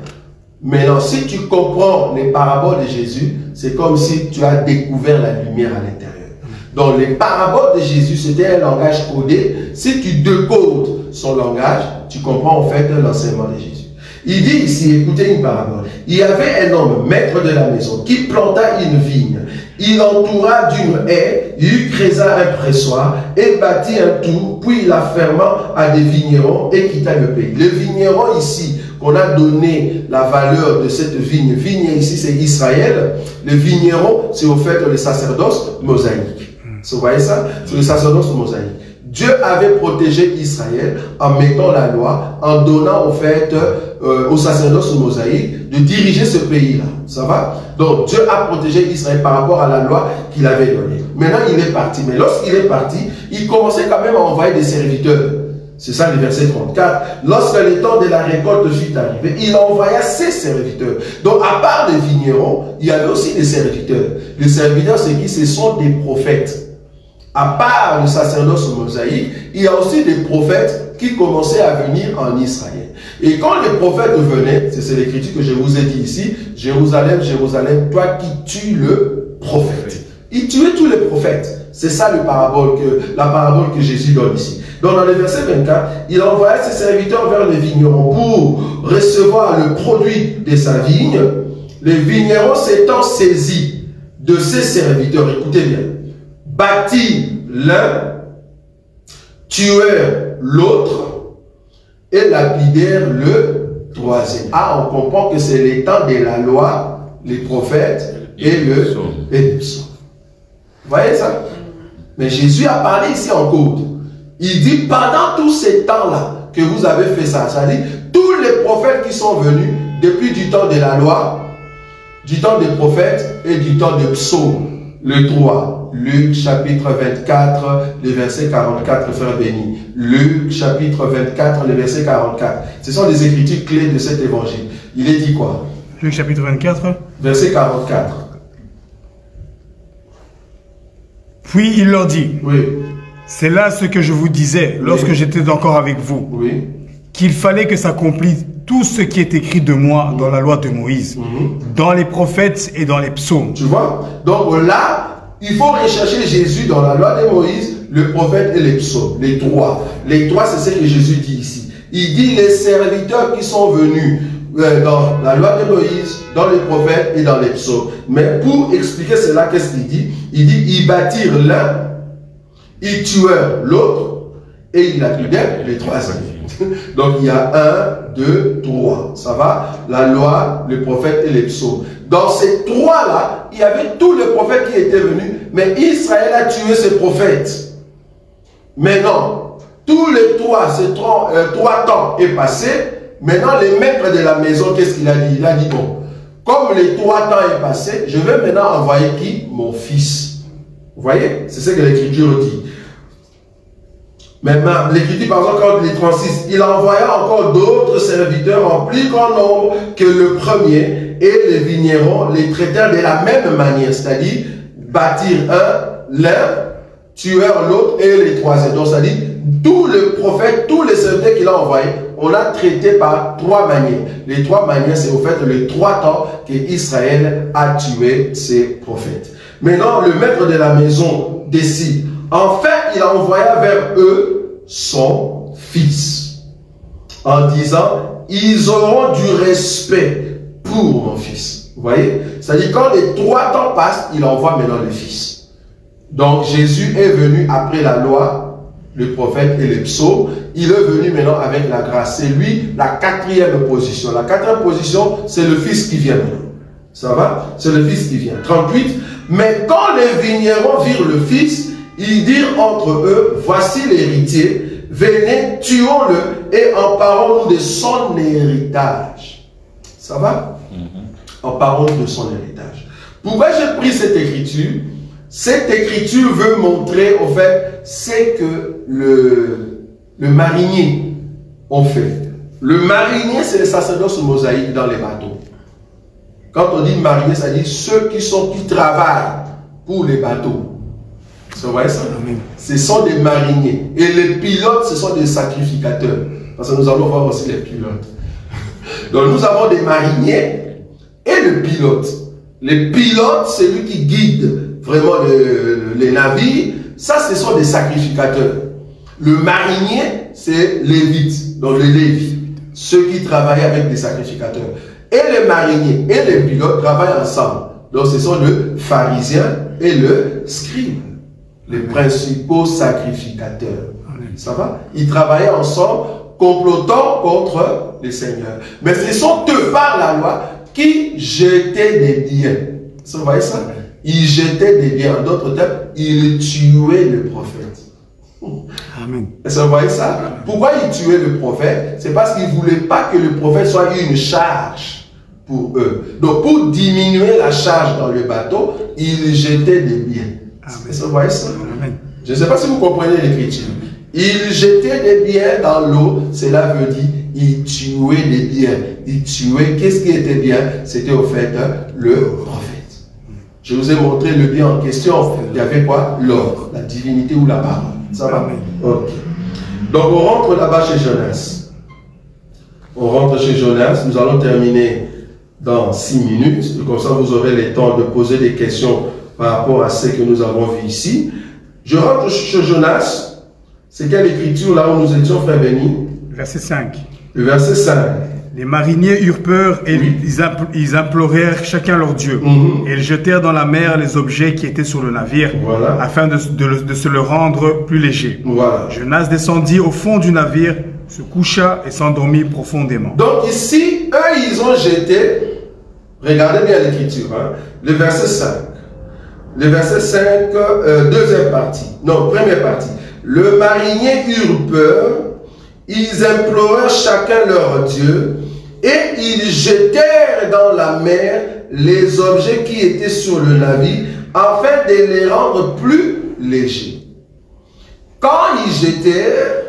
Maintenant, si tu comprends les paraboles de Jésus, c'est comme si tu as découvert la lumière à l'intérieur. Donc les paraboles de Jésus, c'était un langage codé. Si tu décodes son langage, tu comprends en fait l'enseignement de Jésus. Il dit ici, écoutez une parabole. Il y avait un homme, maître de la maison, qui planta une vigne. Il entoura d'une haie, il creusa un pressoir et bâtit un tour, puis il la ferma à des vignerons et quitta le pays. Le vigneron ici, qu'on a donné la valeur de cette vigne. Vigne ici, c'est Israël. Le vigneron, c'est au fait le sacerdoce mosaïque. Vous voyez ça? C'est le sacerdoce mosaïque. Dieu avait protégé Israël en mettant la loi, en donnant au fait au sacerdoce mosaïque de diriger ce pays-là. Ça va? Donc Dieu a protégé Israël par rapport à la loi qu'il avait donnée. Maintenant il est parti. Mais lorsqu'il est parti, il commençait quand même à envoyer des serviteurs. C'est ça le verset 34. Lorsque le temps de la récolte fut arrivé, il envoya ses serviteurs. Donc à part les vignerons, il y avait aussi des serviteurs. Les serviteurs, c'est qui? Ce sont des prophètes. À part le sacerdoce mosaïque, il y a aussi des prophètes qui commençaient à venir en Israël. Et quand les prophètes venaient, c'est l'écriture que je vous ai dit ici, Jérusalem, Jérusalem, toi qui tues le prophète. Il tuait tous les prophètes. C'est ça la parabole que Jésus donne ici. Donc dans le verset 24, il envoya ses serviteurs vers les vignerons pour recevoir le produit de sa vigne. Les vignerons s'étant saisis de ses serviteurs, écoutez bien, bâtirent l'un, tuèrent l'autre et lapidèrent le troisième. Ah, on comprend que c'est les temps de la loi, les prophètes et le psaume. Vous voyez ça? Mais Jésus a parlé ici en code. Il dit, pendant tous ces temps-là que vous avez fait ça, c'est-à-dire tous les prophètes qui sont venus depuis du temps de la loi, du temps des prophètes et du temps des psaumes, le 3. Luc chapitre 24, le verset 44, frère béni. Luc chapitre 24, le verset 44. Ce sont les écritures clés de cet évangile. Il est dit quoi? Luc chapitre 24. Verset 44. Puis il leur dit, oui. C'est là ce que je vous disais lorsque j'étais encore avec vous, oui. Qu'il fallait que s'accomplisse tout ce qui est écrit de moi dans la loi de Moïse, dans les prophètes et dans les psaumes. Tu vois? Donc là, il faut rechercher Jésus dans la loi de Moïse, le prophète et les psaumes. Les trois. Les trois, c'est ce que Jésus dit ici. Il dit les serviteurs qui sont venus dans la loi de Moïse, dans les prophètes et dans les psaumes. Mais pour expliquer cela, qu'est-ce qu'il dit? Il dit, ils bâtirent l'un, ils tuèrent l'autre et ils lapidèrent les troisième. Donc il y a 1, 2, 3. Ça va? La loi, le prophète et les psaumes. Dans ces trois-là, il y avait tous les prophètes qui étaient venus, mais Israël a tué ses prophètes. Maintenant, tous les trois temps est passé. Maintenant, le maître de la maison, qu'est-ce qu'il a dit? Il a dit, bon, comme les 3 temps est passé, je vais maintenant envoyer qui? Mon fils. Vous voyez? C'est ce que l'Écriture dit. Maintenant, l'Écriture, par exemple, quand les 36, il envoya encore d'autres serviteurs en plus grand nombre que le premier, et les vignerons les traitèrent de la même manière, c'est-à-dire bâtir l'un, tuèrent l'autre et les troisièmes. Donc, c'est-à-dire, tous les prophètes, tous les serviteurs qu'il a envoyés, on l'a traité par 3 manières. Les 3 manières, c'est au fait les 3 temps qu'Israël a tué ses prophètes. Maintenant, le maître de la maison décide. Enfin, il a envoyé vers eux son fils, en disant, ils auront du respect pour mon fils. Vous voyez? C'est-à-dire, quand les 3 temps passent, il envoie maintenant le fils. Donc, Jésus est venu après la loi, le prophète et les psaumes. Il est venu maintenant avec la grâce. C'est lui la 4e position. La 4e position, c'est le fils qui vient maintenant. Ça va? C'est le fils qui vient. 38. Mais quand les vignerons virent le fils, ils dirent entre eux, voici l'héritier, venez, tuons-le et emparons-nous de son héritage. Ça va? Emparons-nous de son héritage. Pourquoi j'ai pris cette écriture? Cette écriture veut montrer, au fait, c'est que le marinier ont fait. Le marinier, c'est le sacerdoce mosaïque dans les bateaux. Quand on dit marinier, ça dit ceux qui travaillent pour les bateaux. Vous voyez ça? Ce sont des mariniers. Et les pilotes, ce sont des sacrificateurs. Parce que nous allons voir aussi les pilotes. Donc nous avons des mariniers et le pilote. Les pilotes, c'est lui qui guide vraiment les navires. Ça, ce sont des sacrificateurs. Le marinier, c'est lévite, donc les lévites, ceux qui travaillent avec des sacrificateurs. Et les mariniers et les pilotes travaillent ensemble. Donc ce sont le pharisien et le scribe, les principaux sacrificateurs. Ça va? Ils travaillaient ensemble, complotant contre les seigneurs. Mais ce sont eux, par la loi, qui jetaient des biens. Vous voyez ça? Ils jetaient des biens. En d'autres termes, ils tuaient le prophète. Amen. Est-ce que vous voyez ça? Pourquoi ils tuaient le prophète? C'est parce qu'ils ne voulaient pas que le prophète soit une charge pour eux. Donc, pour diminuer la charge dans le bateau, ils jetaient des biens. Est-ce que vous voyez ça? Amen. Je ne sais pas si vous comprenez l'écriture. Ils jetaient des biens dans l'eau. Cela veut dire ils tuaient des biens. Ils tuaient. Qu'est-ce qui était bien? C'était au fait le prophète. Je vous ai montré le bien en question. Il y avait quoi? L'or, la divinité ou la parole. Ça va? Ok. Donc on rentre là-bas chez Jonas. On rentre chez Jonas. Nous allons terminer dans 6 minutes. Et comme ça, vous aurez le temps de poser des questions par rapport à ce que nous avons vu ici. Je rentre chez Jonas. C'est quelle écriture là où nous étions, frère Béni? Verset 5. Le verset 5. Les mariniers eurent peur et ils implorèrent chacun leur Dieu. Et ils jetèrent dans la mer les objets qui étaient sur le navire, afin de se le rendre plus léger. Jonas descendit au fond du navire, se coucha et s'endormit profondément. Donc ici, eux, ils ont jeté, regardez bien l'écriture, le verset 5. Le verset 5, deuxième partie. Non, première partie. Le marinier eurent peur, ils implorèrent chacun leur Dieu, et ils jetèrent dans la mer les objets qui étaient sur le navire, afin de les rendre plus légers. Quand ils jetèrent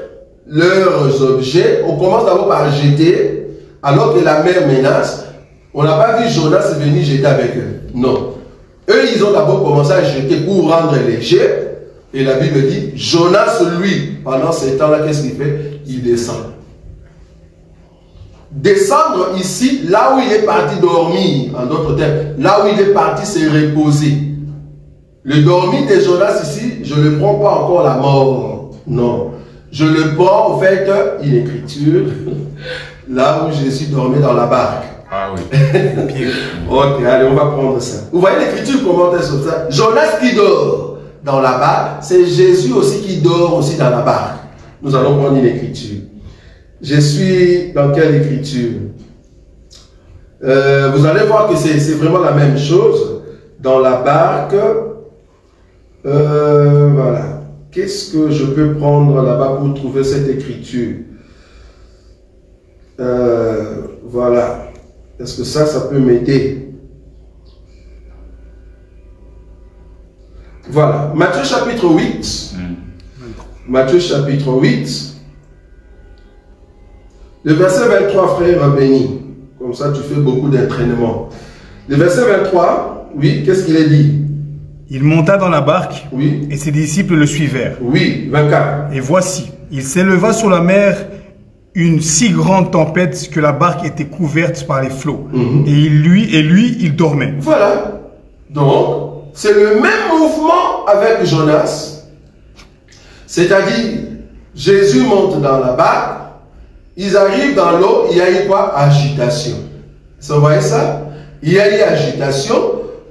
leurs objets, on commence d'abord par jeter, alors que la mer menace. On n'a pas vu Jonas venir jeter avec eux. Non. Eux, ils ont d'abord commencé à jeter pour rendre léger. Et la Bible dit, Jonas, lui, pendant ce temps-là, qu'est-ce qu'il fait? Il descend. Descendre ici, là où il est parti dormir, en d'autres termes, là où il est parti se reposer. Le dormir de Jonas ici, je ne prends pas encore la mort. Non. Je le prends, en fait, une écriture, là où Jésus dormait dans la barque. Ah oui. Ok, allez, on va prendre ça. Vous voyez l'écriture commentaire sur ça? Jonas qui dort dans la barque, c'est Jésus aussi qui dort aussi dans la barque. Nous allons prendre une écriture. Je suis dans quelle écriture? Vous allez voir que c'est vraiment la même chose. Dans la barque, voilà. qu'est-ce que je peux prendre là-bas pour trouver cette écriture? Voilà. Est-ce que ça peut m'aider? Voilà. Matthieu chapitre 8. Matthieu chapitre 8. Le verset 23, frère béni. Comme ça, tu fais beaucoup d'entraînement. Le verset 23, oui, qu'est-ce qu'il est dit? Il monta dans la barque, oui, et ses disciples le suivèrent. Oui, 24. Et voici, il s'éleva sur la mer une si grande tempête que la barque était couverte par les flots. Et lui, il dormait. Voilà. Donc, c'est le même mouvement avec Jonas. C'est-à-dire, Jésus monte dans la barque, ils arrivent dans l'eau, il y a eu quoi? Agitation. Vous voyez ça? Il y a eu agitation.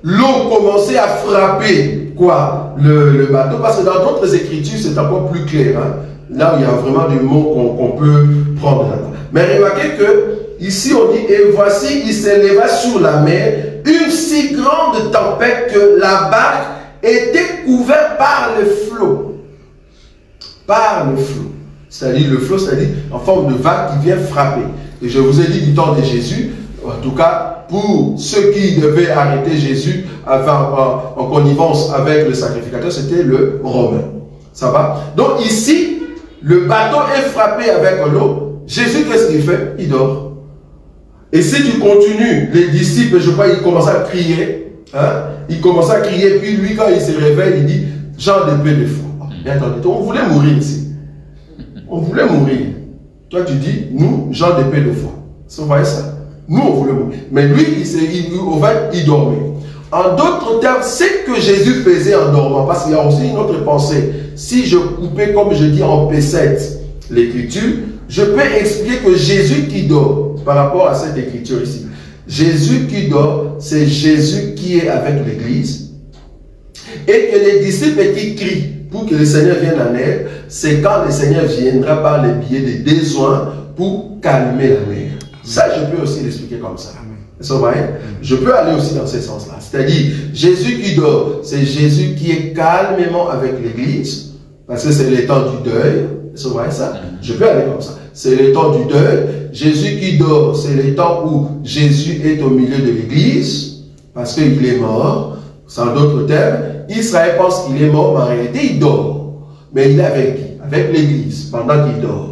L'eau commençait à frapper quoi? Le bateau, parce que dans d'autres écritures, c'est encore plus clair. Hein? Là où il y a vraiment des mots qu'on peut prendre. Mais remarquez que ici on dit, et voici, il s'éleva sur la mer une si grande tempête que la barque était couverte par le flot. Par le flot. C'est-à-dire le flot, c'est-à-dire en forme de vague qui vient frapper. Et je vous ai dit du temps de Jésus, en tout cas, pour ceux qui devaient arrêter Jésus en connivence avec le sacrificateur, c'était le Romain. Ça va? Donc ici, le bateau est frappé avec l'eau. Jésus, qu'est-ce qu'il fait? Il dort. Et si tu continues, les disciples, je crois, ils commencent à crier. Hein? Ils commencent à crier. Puis lui, quand il se réveille, il dit, Jean de peu de foi. Mais attendez, on voulait mourir ici. On voulait mourir. Toi, tu dis, nous, Jean de peu de foi. Vous voyez ça? Nous, on voulait mourir. Mais lui, il dormait. En d'autres termes, c'est que Jésus faisait en dormant. Parce qu'il y a aussi une autre pensée. Si je coupais, comme je dis en P7, l'écriture, je peux expliquer que Jésus qui dort, par rapport à cette écriture ici, Jésus qui dort, c'est Jésus qui est avec l'Église. Et que les disciples qui crient pour que le Seigneur vienne en aide, c'est quand le Seigneur viendra par les billets de besoin pour calmer la mer. Ça, je peux aussi l'expliquer comme ça. Vous voyez? Je peux aller aussi dans ce sens-là. C'est-à-dire, Jésus qui dort, c'est Jésus qui est calmement avec l'Église, parce que c'est le temps du deuil. Vous voyez ça? Je peux aller comme ça. C'est le temps du deuil. Jésus qui dort, c'est le temps où Jésus est au milieu de l'Église, parce qu'il est mort. Sans d'autres termes, Israël pense qu'il est mort, mais en réalité, il dort. Mais il est avec qui? Avec l'Église, pendant qu'il dort.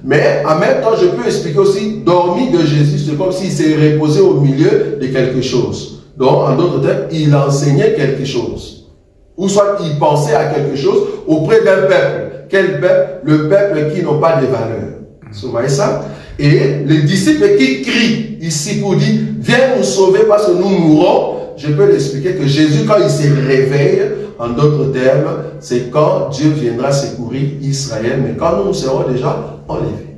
Mais en même temps, je peux expliquer aussi, dormir de Jésus, c'est comme s'il s'est reposé au milieu de quelque chose. Donc, en d'autres termes, il enseignait quelque chose. Ou soit il pensait à quelque chose auprès d'un peuple. Quel peuple? Le peuple qui n'a pas de valeur. Vous voyez ça? Et les disciples qui crient ici pour dire, viens nous sauver parce que nous mourrons. Je peux l'expliquer que Jésus, quand il se réveille, en d'autres termes, c'est quand Dieu viendra secourir Israël, mais quand nous serons déjà enlevés.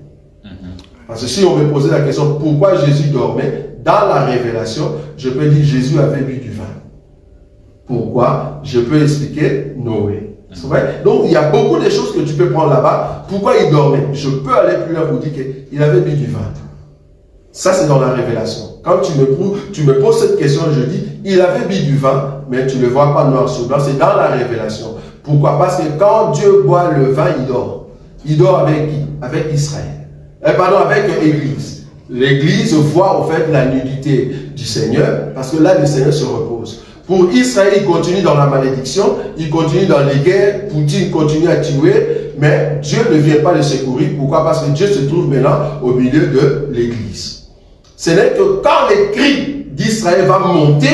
Parce que si on me posait la question, pourquoi Jésus dormait, dans la révélation, je peux dire Jésus avait bu du vin. Pourquoi? Je peux expliquer Noé. C'est vrai? Donc il y a beaucoup de choses que tu peux prendre là-bas. Pourquoi il dormait? Je peux aller plus loin pour dire qu'il avait bu du vin. Ça, c'est dans la révélation. Quand tu me poses cette question, je dis, il avait bu du vin, mais tu ne le vois pas noir sur blanc, c'est dans la révélation. Pourquoi? Parce que quand Dieu boit le vin, il dort. Il dort avec qui? Avec Israël. Pardon, avec l'Église. L'Église voit en fait la nudité du Seigneur, parce que là, le Seigneur se repose. Pour Israël, il continue dans la malédiction, il continue dans les guerres, Poutine continue à tuer, mais Dieu ne vient pas le secourir. Pourquoi? Parce que Dieu se trouve maintenant au milieu de l'Église. Ce n'est que quand les cris d'Israël vont monter,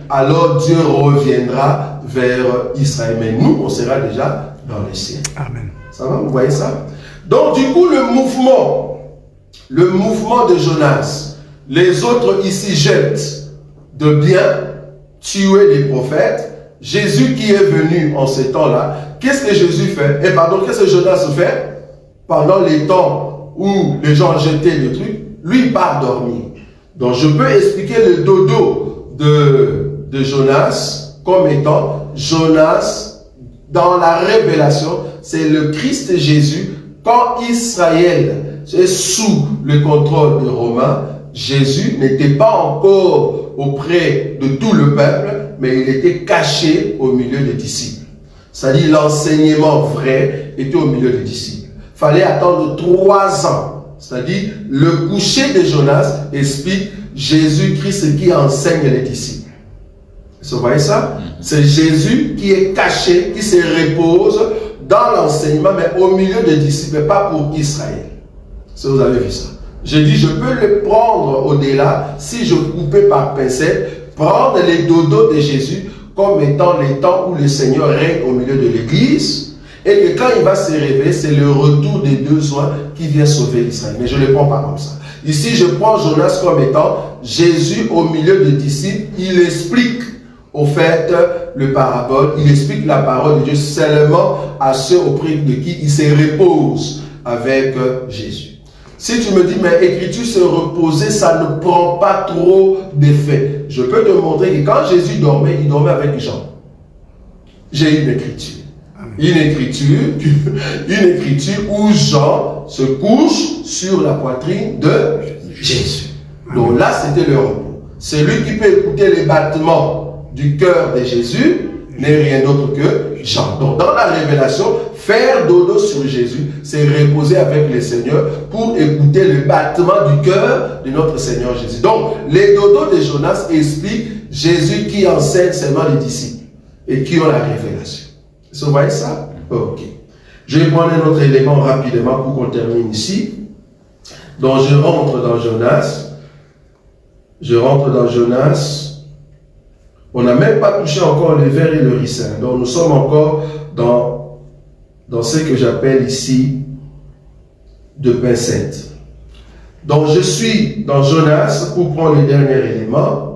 alors Dieu reviendra vers Israël. Mais nous, on sera déjà dans le ciel. Amen. Ça va, vous voyez ça? Donc du coup, le mouvement de Jonas, les autres ici jettent de bien, tuer les prophètes. Jésus qui est venu en ces temps-là, qu'est-ce que Jésus fait? Et pardon, qu'est-ce que Jonas fait? Pendant les temps où les gens jetaient le truc, lui il part dormir. Donc je peux expliquer le dodo de Jonas comme étant Jonas dans la révélation, c'est le Christ Jésus. Quand Israël est sous le contrôle des Romains, Jésus n'était pas encore auprès de tout le peuple, mais il était caché au milieu des disciples. C'est-à-dire l'enseignement vrai était au milieu des disciples. Il fallait attendre 3 ans. C'est-à-dire le coucher de Jonas explique Jésus-Christ qui enseigne les disciples. Vous voyez ça? C'est Jésus qui est caché, qui se repose dans l'enseignement, mais au milieu des disciples, pas pour Israël. Si vous avez vu ça. Je dis, je peux le prendre au-delà si je coupais par pincette, prendre les dodos de Jésus comme étant les temps où le Seigneur règne au milieu de l'Église, et que quand il va se réveiller, c'est le retour des besoins qui vient sauver Israël. Mais je ne le prends pas comme ça. Ici, je prends Jonas comme étant Jésus au milieu des disciples. Il explique au fait le parabole, il explique la parole de Dieu seulement à ceux auprès de qui il se repose avec Jésus. Si tu me dis, mais écriture se reposer, ça ne prend pas trop d'effet. Je peux te montrer que quand Jésus dormait, il dormait avec Jean. J'ai une écriture. Une écriture où Jean se couche sur la poitrine de Jésus. Donc là, c'était le repos. Celui qui peut écouter les battements du cœur de Jésus n'est rien d'autre que Jean. Donc dans la révélation, faire dodo sur Jésus, c'est reposer avec le Seigneur pour écouter le battement du cœur de notre Seigneur Jésus. Donc les dodos de Jonas expliquent Jésus qui enseigne seulement les disciples et qui ont la révélation. Vous voyez ça? Ok. Je vais prendre un autre élément rapidement pour qu'on termine ici. Donc je rentre dans Jonas. On n'a même pas touché encore le ver et le ricin. Donc nous sommes encore dans ce que j'appelle ici de pincette. Donc je suis dans Jonas pour prendre le dernier élément.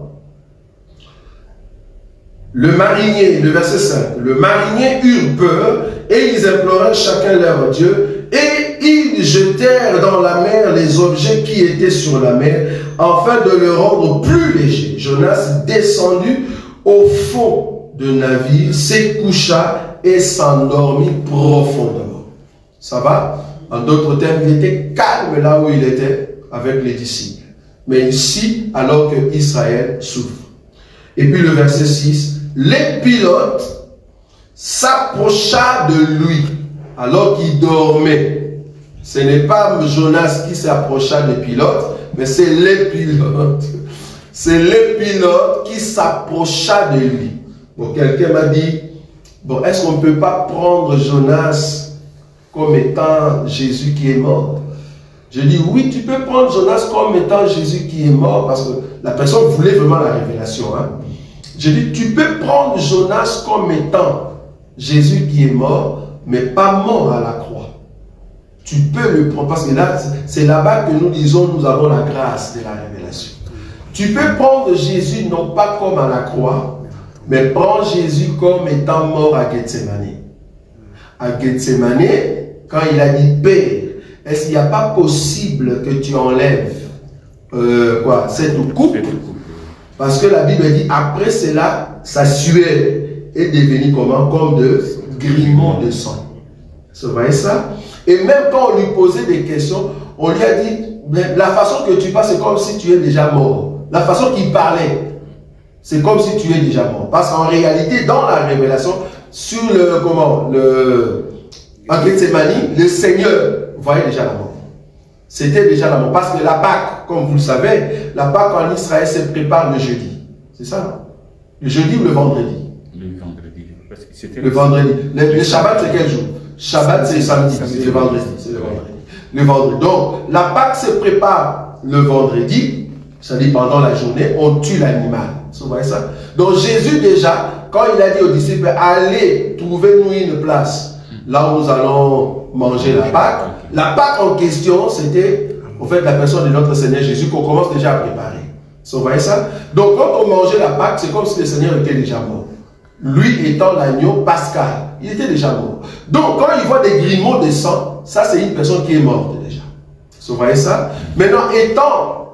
Le marinier, le verset 5, le marinier eut peur et ils implorèrent chacun leur Dieu et ils jetèrent dans la mer les objets qui étaient sur la mer afin de le rendre plus léger. Jonas descendu au fond du navire, se coucha et s'endormit profondément. Ça va? En d'autres termes, il était calme là où il était avec les disciples. Mais ici, alors que Israël souffre. Et puis le verset 6, les pilotes s'approcha de lui alors qu'il dormait. Ce n'est pas Jonas qui s'approcha des pilotes, mais c'est les pilotes. C'est les pilotes qui s'approcha de lui. Bon, quelqu'un m'a dit, bon, est-ce qu'on ne peut pas prendre Jonas comme étant Jésus qui est mort? Je dis, oui, tu peux prendre Jonas comme étant Jésus qui est mort, parce que la personne voulait vraiment la révélation. Hein? Je dis, tu peux prendre Jonas comme étant Jésus qui est mort, mais pas mort à la croix. Tu peux le prendre, parce que là, c'est là-bas que nous disons, nous avons la grâce de la révélation. Tu peux prendre Jésus non pas comme à la croix, mais prends Jésus comme étant mort à Gethsémani. À Gethsémani, quand il a dit, Père, est-ce qu'il n'y a pas possible que tu enlèves cette coupe? Parce que la Bible dit, après cela, sa sueur est devenue comment? Comme de grimons de sang. Vous voyez ça? Et même quand on lui posait des questions, on lui a dit, la façon que tu parles, c'est comme si tu es déjà mort. La façon qu'il parlait, c'est comme si tu es déjà mort. Parce qu'en réalité, dans la révélation, sur en Gethsémani, le Seigneur voyait déjà la mort. C'était déjà la mort. Parce que la Pâque, comme vous le savez, la Pâque en Israël se prépare le jeudi. C'est ça? Le jeudi ou le vendredi? Le vendredi. Parce que c'était le vendredi. Le Shabbat, c'est quel jour? Shabbat, c'est samedi. C'est le vendredi. C'est le vendredi. Le vendredi. Donc, la Pâque se prépare le vendredi. C'est-à-dire pendant la journée, on tue l'animal. Vous voyez ça? Donc Jésus déjà, quand il a dit aux disciples, allez, trouvez-nous une place, là où nous allons manger la Pâque en question, c'était au fait la personne de notre Seigneur Jésus qu'on commence déjà à préparer. Vous voyez ça? Donc quand on mangeait la Pâque, c'est comme si le Seigneur était déjà mort. Lui étant l'agneau pascal, il était déjà mort. Donc quand il voit des grimauds de sang, ça c'est une personne qui est morte déjà. Vous voyez ça? Maintenant, étant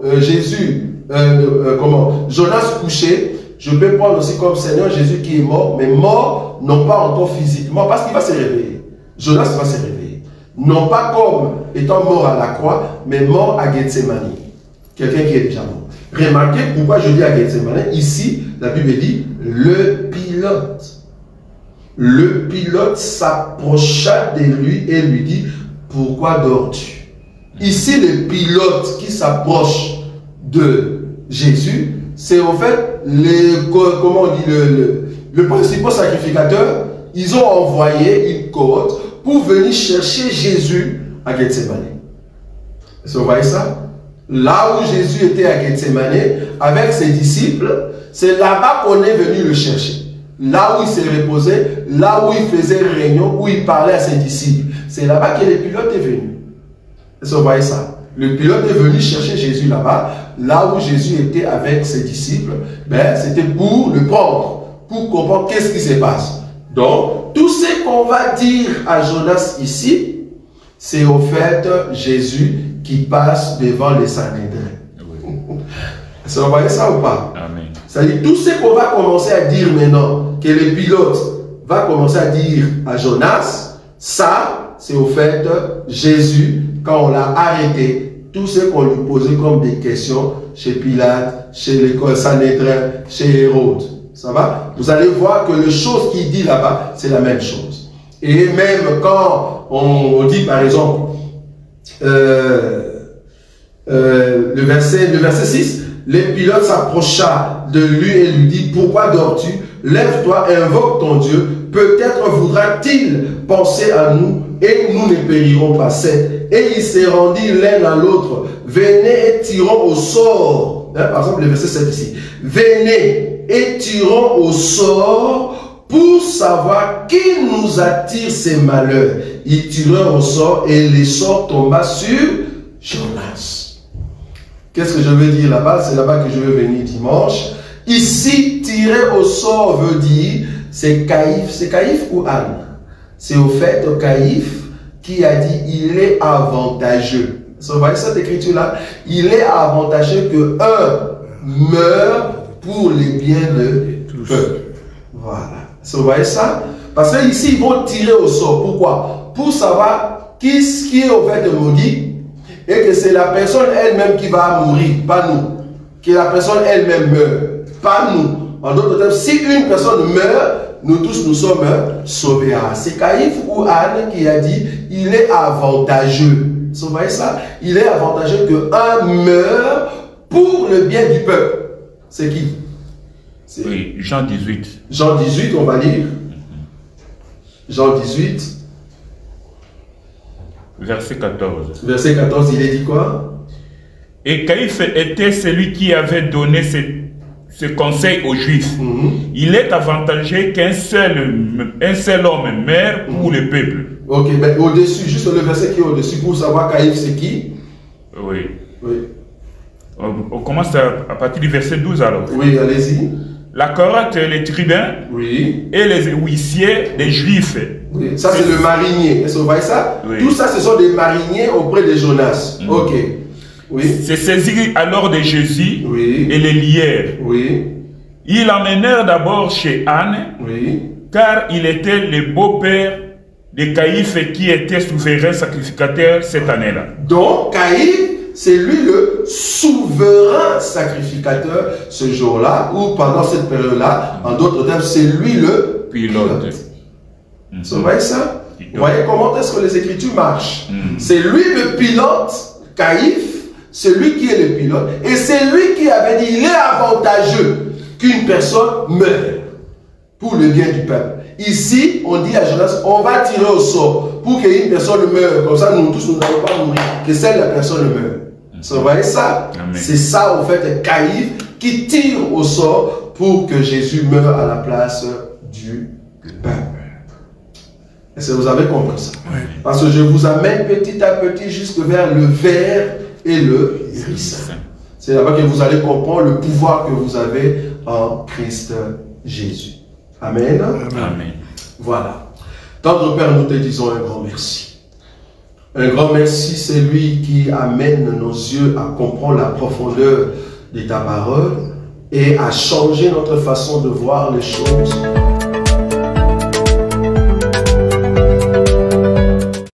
Jonas couché, je peux prendre aussi comme Seigneur Jésus qui est mort, mais mort, non pas encore physiquement, parce qu'il va se réveiller. Jonas va se réveiller. Non pas comme étant mort à la croix, mais mort à Gethsémani. Quelqu'un qui est déjà mort. Remarquez pourquoi je dis à Gethsémani, ici, la Bible dit, le pilote. Le Pilote s'approcha de lui et lui dit, pourquoi dors-tu? Ici, le Pilote qui s'approche de Jésus, c'est en fait comment on dit, le principal sacrificateur. Ils ont envoyé une cohorte pour venir chercher Jésus à Gethsemane. Est-ce que vous voyez ça? Là où Jésus était à Gethsemane avec ses disciples, c'est là-bas qu'on est venu le chercher. Là où il s'est reposé, là où il faisait réunion, où il parlait à ses disciples. C'est là-bas que le Pilote est venu. Est-ce que vous voyez ça? Le Pilote est venu chercher Jésus là-bas, là où Jésus était avec ses disciples. Ben, c'était pour le prendre, pour comprendre qu'est-ce qui se passe. Donc, tout ce qu'on va dire à Jonas ici, c'est au fait Jésus qui passe devant les Sanhédrins. Oui. Est-ce que vous voyez ça ou pas? Amen. C'est-à-dire, tout ce qu'on va commencer à dire maintenant, que le Pilote va commencer à dire à Jonas, ça, c'est au fait Jésus, quand on l'a arrêté, tout ce qu'on lui posait comme des questions chez Pilate, chez l'école Sanhédrin, chez Hérode. Ça va? Vous allez voir que les choses qu'il dit là-bas, c'est la même chose. Et même quand on dit, par exemple, le verset 6, le Pilote s'approcha de lui et lui dit, pourquoi dors-tu? Lève-toi, invoque ton Dieu. Peut-être voudra-t-il penser à nous et nous ne périrons pas. 7. Et ils se rendirent l'un à l'autre. Venez et tirons au sort. Par exemple, le verset 7 ici. Venez et tirons au sort pour savoir qui nous attire ces malheurs. Ils tirèrent au sort et le sort tomba sur Jonas. Qu'est-ce que je veux dire là-bas? C'est là-bas que je veux venir dimanche. Ici, tirer au sort veut dire, c'est Caïphe. C'est Caïphe ou Anne? C'est au fait Caïphe qui a dit, il est avantageux. Vous voyez cette écriture-là? Il est avantageux que un meure pour les biens de peuple. Voilà. Vous voyez ça? Parce que ici, ils vont tirer au sort. Pourquoi? Pour savoir qui est au fait maudit et que c'est la personne elle-même qui va mourir, pas nous. Que la personne elle-même meurt, pas nous. En d'autres termes, si une personne meurt, nous tous nous sommes sauvés. C'est Caïphe ou Anne qui a dit, il est avantageux. Vous voyez ça? Il est avantageux qu'un meure pour le bien du peuple. C'est qui? Oui, Jean 18. Jean 18, on va lire. Jean 18. Verset 14. Verset 14, il est dit quoi? Et Caïphe était celui qui avait donné ce conseil aux Juifs. Il est avantageux qu'un seul homme meure pour le peuple. Ok, mais au-dessus, juste le verset qui est au-dessus pour savoir Caïphe c'est qui? Oui. Oui. On commence à partir du verset 12 alors. Oui, allez-y. La cohorte, les tribuns, oui, et les huissiers des Juifs. Oui. Ça, c'est le marinier. Est-ce que vous voyez ça? Oui. Tout ça, ce sont des mariniers auprès de Jonas. Ok. Oui. Se saisirent alors de Jésus, oui, et les lièrent. Oui. Ils l'emmenèrent d'abord chez Anne, oui, car il était le beau-père de Caïphe qui était souverain sacrificateur cette année-là. Donc, Caïphe, c'est lui le souverain sacrificateur ce jour-là, ou pendant cette période-là. En d'autres termes, c'est lui le pilote. Vous voyez ça? Vous voyez comment est-ce que les Écritures marchent? C'est lui le pilote, Caïphe, c'est lui qui est le pilote, et c'est lui qui avait dit, il est avantageux qu'une personne meure pour le bien du peuple. Ici, on dit à Jonas, on va tirer au sort pour qu'une personne meure, comme ça nous tous nous n'allons pas mourir, que seule la personne meure. Vous voyez ça? C'est ça, en fait, Caïphe qui tire au sort pour que Jésus meure à la place du peuple. Est-ce que vous avez compris ça? Oui. Parce que je vous amène petit à petit jusque vers le ver et le ricin. C'est là-bas que vous allez comprendre le pouvoir que vous avez en Christ Jésus. Amen. Amen. Voilà. Tendre Père, nous te disons un grand merci. Un grand merci, c'est lui qui amène nos yeux à comprendre la profondeur de ta parole et à changer notre façon de voir les choses.